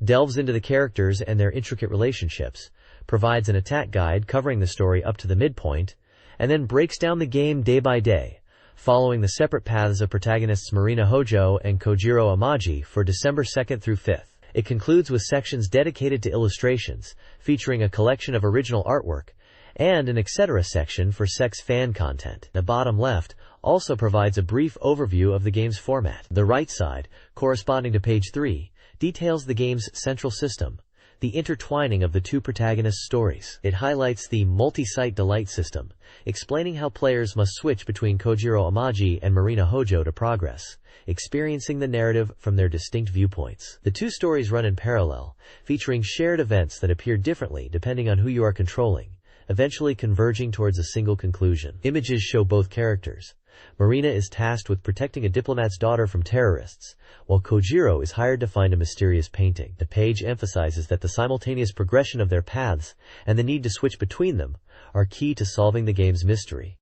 delves into the characters and their intricate relationships, provides an attack guide covering the story up to the midpoint, and then breaks down the game day by day, following the separate paths of protagonists Marina Hojo and Kojiro Amagi for December 2nd through 5th. It concludes with sections dedicated to illustrations, featuring a collection of original artwork, and an etc. section for sex fan content. The bottom left also provides a brief overview of the game's format. The right side, corresponding to page 3, details the game's central system, the intertwining of the 2 protagonists' stories. It highlights the multi-site delight system, explaining how players must switch between Kojiro Amagi and Marina Hojo to progress, experiencing the narrative from their distinct viewpoints. The 2 stories run in parallel, featuring shared events that appear differently depending on who you are controlling, eventually converging towards a single conclusion. Images show both characters, Marina is tasked with protecting a diplomat's daughter from terrorists, while Kojiro is hired to find a mysterious painting. The page emphasizes that the simultaneous progression of their paths and the need to switch between them are key to solving the game's mystery.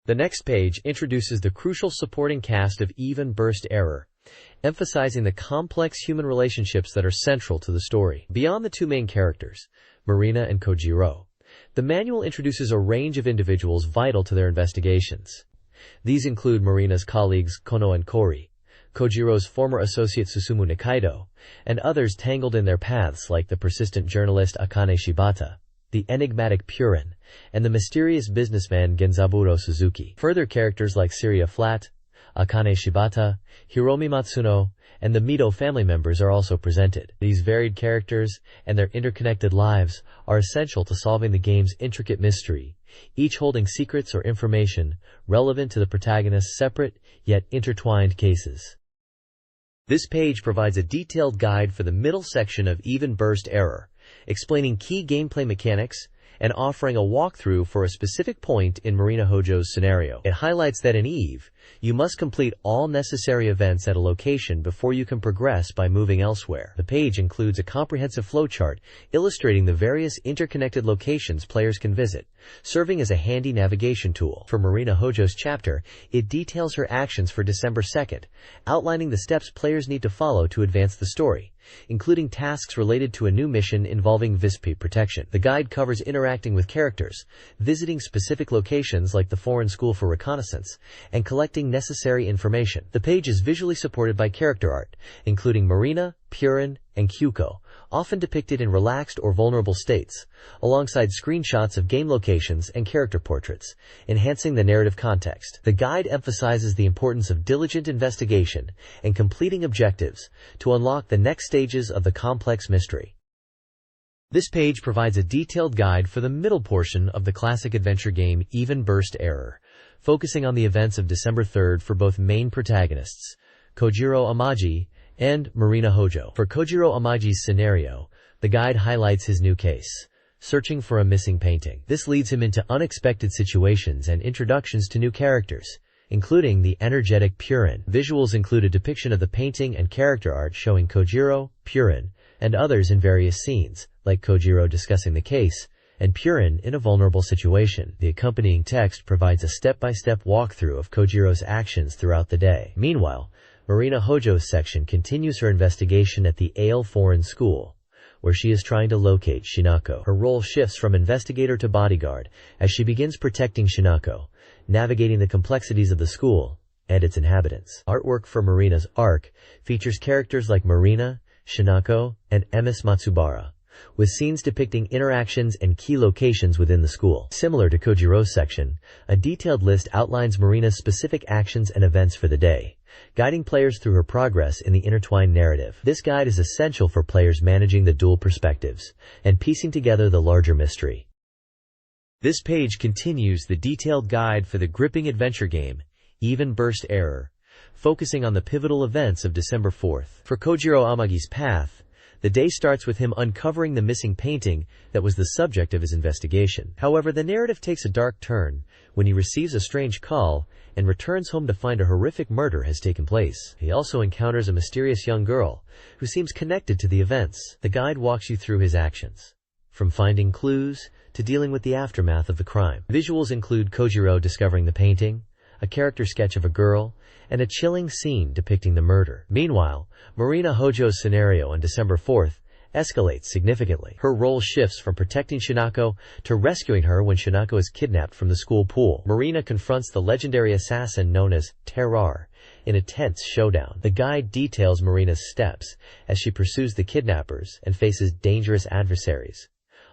The next page introduces the crucial supporting cast of Even Burst Error, emphasizing the complex human relationships that are central to the story. Beyond the two main characters, Marina and Kojiro, the manual introduces a range of individuals vital to their investigations. These include Marina's colleagues Kono and Kori, Kojiro's former associate Susumu Nikaido, and others tangled in their paths like the persistent journalist Akane Shibata, the enigmatic Purin, and the mysterious businessman Genzaburo Suzuki. Further characters like Syria Flat, Akane Shibata, Hiromi Matsuno, and the Mito family members are also presented. These varied characters and their interconnected lives are essential to solving the game's intricate mystery, each holding secrets or information relevant to the protagonist's separate yet intertwined cases. This page provides a detailed guide for the middle section of Even Burst Error, explaining key gameplay mechanics and offering a walkthrough for a specific point in Marina Hojo's scenario. It highlights that in Eve, you must complete all necessary events at a location before you can progress by moving elsewhere. The page includes a comprehensive flowchart illustrating the various interconnected locations players can visit, serving as a handy navigation tool. For Marina Hojo's chapter, it details her actions for December 2nd, outlining the steps players need to follow to advance the story, including tasks related to a new mission involving VSP protection. The guide covers interacting with characters, visiting specific locations like the Foreign School for Reconnaissance, and collecting necessary information. The page is visually supported by character art, including Marina, Purin, and Kyuko, often depicted in relaxed or vulnerable states, alongside screenshots of game locations and character portraits, enhancing the narrative context. The guide emphasizes the importance of diligent investigation and completing objectives to unlock the next stages of the complex mystery. This page provides a detailed guide for the middle portion of the classic adventure game Even Burst Error, focusing on the events of December 3rd for both main protagonists, Kojiro Amaji and Marina Hojo. For Kojiro Amaji's scenario, the guide highlights his new case, searching for a missing painting. This leads him into unexpected situations and introductions to new characters, including the energetic Purin. Visuals include a depiction of the painting and character art showing Kojiro, Purin, and others in various scenes, like Kojiro discussing the case, and Purin in a vulnerable situation. The accompanying text provides a step-by-step walkthrough of Kojiro's actions throughout the day. Meanwhile, Marina Hojo's section continues her investigation at the Ale Foreign School, where she is trying to locate Shinako. Her role shifts from investigator to bodyguard as she begins protecting Shinako, navigating the complexities of the school and its inhabitants. Artwork for Marina's arc features characters like Marina, Shinako, and Emis Matsubara, with scenes depicting interactions and key locations within the school. Similar to Kojiro's section, a detailed list outlines Marina's specific actions and events for the day, guiding players through her progress in the intertwined narrative. This guide is essential for players managing the dual perspectives and piecing together the larger mystery. This page continues the detailed guide for the gripping adventure game, Even Burst Error, focusing on the pivotal events of December 4th. For Kojiro Amagi's path, the day starts with him uncovering the missing painting that was the subject of his investigation. However, the narrative takes a dark turn when he receives a strange call and returns home to find a horrific murder has taken place. He also encounters a mysterious young girl who seems connected to the events. The guide walks you through his actions, from finding clues to dealing with the aftermath of the crime. Visuals include Kojiro discovering the painting, a character sketch of a girl, and a chilling scene depicting the murder. Meanwhile, Marina Hojo's scenario on December 4th escalates significantly. Her role shifts from protecting Shinako to rescuing her when Shinako is kidnapped from the school pool. Marina confronts the legendary assassin known as Terrar in a tense showdown. The guide details Marina's steps as she pursues the kidnappers and faces dangerous adversaries,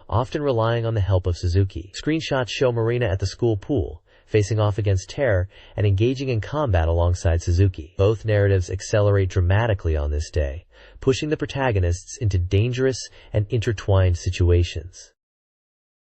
often relying on the help of Suzuki. Screenshots show Marina at the school pool, facing off against Terror and engaging in combat alongside Suzuki. Both narratives accelerate dramatically on this day, pushing the protagonists into dangerous and intertwined situations.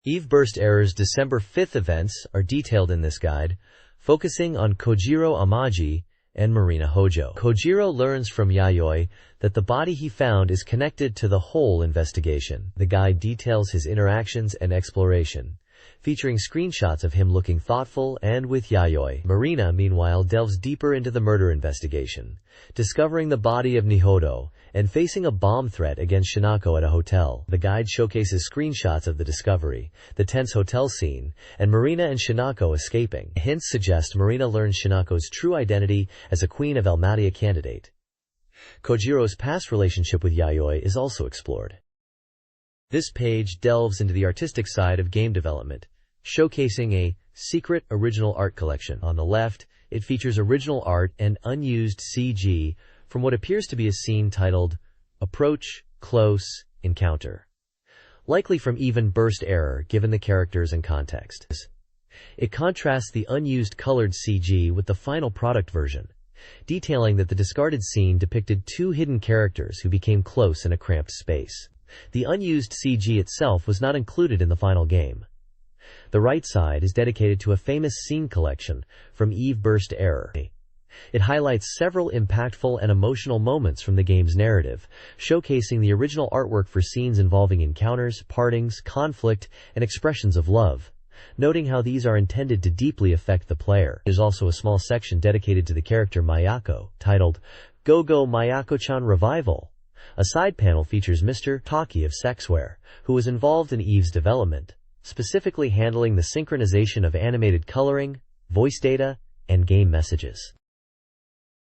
Eve Burst Error's December 5th events are detailed in this guide, focusing on Kojiro Amaji and Marina Hojo. Kojiro learns from Yayoi that the body he found is connected to the whole investigation. The guide details his interactions and exploration, featuring screenshots of him looking thoughtful and with Yayoi. Marina, meanwhile, delves deeper into the murder investigation, discovering the body of Nihodo and facing a bomb threat against Shinako at a hotel. The guide showcases screenshots of the discovery, the tense hotel scene, and Marina and Shinako escaping. Hints suggest Marina learns Shinako's true identity as a Queen of Almaty candidate. Kojiro's past relationship with Yayoi is also explored. This page delves into the artistic side of game development, showcasing a secret original art collection. On the left, it features original art and unused CG from what appears to be a scene titled Approach, Close, Encounter, likely from Even Burst Error given the characters and context. It contrasts the unused colored CG with the final product version, detailing that the discarded scene depicted two hidden characters who became close in a cramped space. The unused CG itself was not included in the final game. The right side is dedicated to a famous scene collection from Eve Burst Error. It highlights several impactful and emotional moments from the game's narrative, showcasing the original artwork for scenes involving encounters, partings, conflict, and expressions of love, noting how these are intended to deeply affect the player. There's also a small section dedicated to the character Mayako, titled Go Go Mayako-chan Revival. A side panel features Mr. Taki of Sexware, who was involved in Eve's development, specifically handling the synchronization of animated coloring, voice data, and game messages.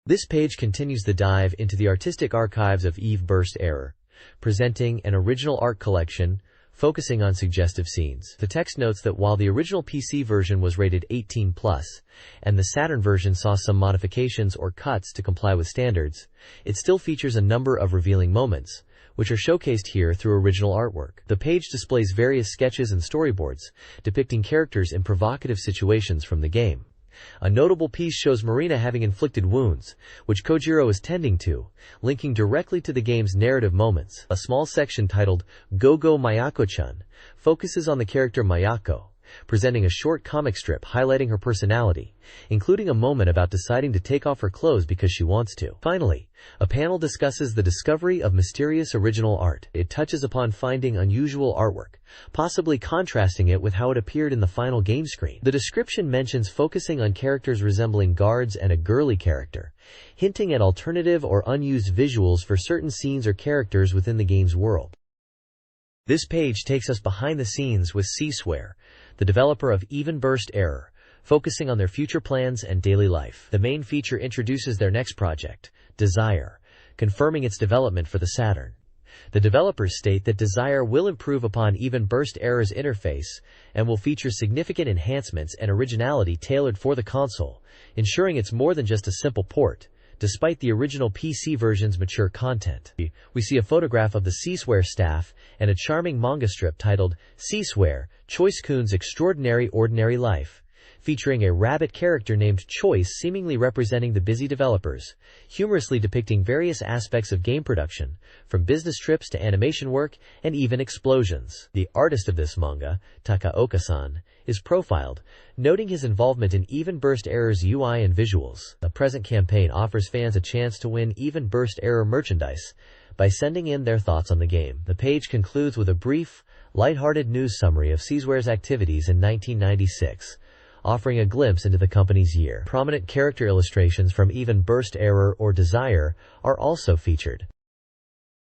This page continues the dive into the artistic archives of Eve Burst Error, presenting an original art collection focusing on suggestive scenes. The text notes that while the original PC version was rated 18+, and the Saturn version saw some modifications or cuts to comply with standards, it still features a number of revealing moments, which are showcased here through original artwork. The page displays various sketches and storyboards depicting characters in provocative situations from the game. A notable piece shows Marina having inflicted wounds, which Kojiro is tending to, linking directly to the game's narrative moments. A small section titled Go Go Mayako-chan focuses on the character Mayako, presenting a short comic strip highlighting her personality, including a moment about deciding to take off her clothes because she wants to. Finally, a panel discusses the discovery of mysterious original art. It touches upon finding unusual artwork, possibly contrasting it with how it appeared in the final game screen. The description mentions focusing on characters resembling guards and a girly character, hinting at alternative or unused visuals for certain scenes or characters within the game's world. This page takes us behind the scenes with Square, the developer of Even Burst Error, focusing on their future plans and daily life. The main feature introduces their next project, Desire, confirming its development for the Saturn. The developers state that Desire will improve upon Even Burst Error's interface and will feature significant enhancements and originality tailored for the console, ensuring it's more than just a simple port, despite the original PC version's mature content. We see a photograph of the Square staff and a charming manga strip titled Square, Choice-kun's Extraordinary Ordinary Life, featuring a rabbit character named Choice seemingly representing the busy developers, humorously depicting various aspects of game production, from business trips to animation work and even explosions. The artist of this manga, Takaoka-san, is profiled, noting his involvement in Even Burst Error's UI and visuals. The present campaign offers fans a chance to win Even Burst Error merchandise by sending in their thoughts on the game. The page concludes with a brief, lighthearted news summary of Square's activities in 1996, offering a glimpse into the company's year. Prominent character illustrations from Even Burst Error or Desire are also featured.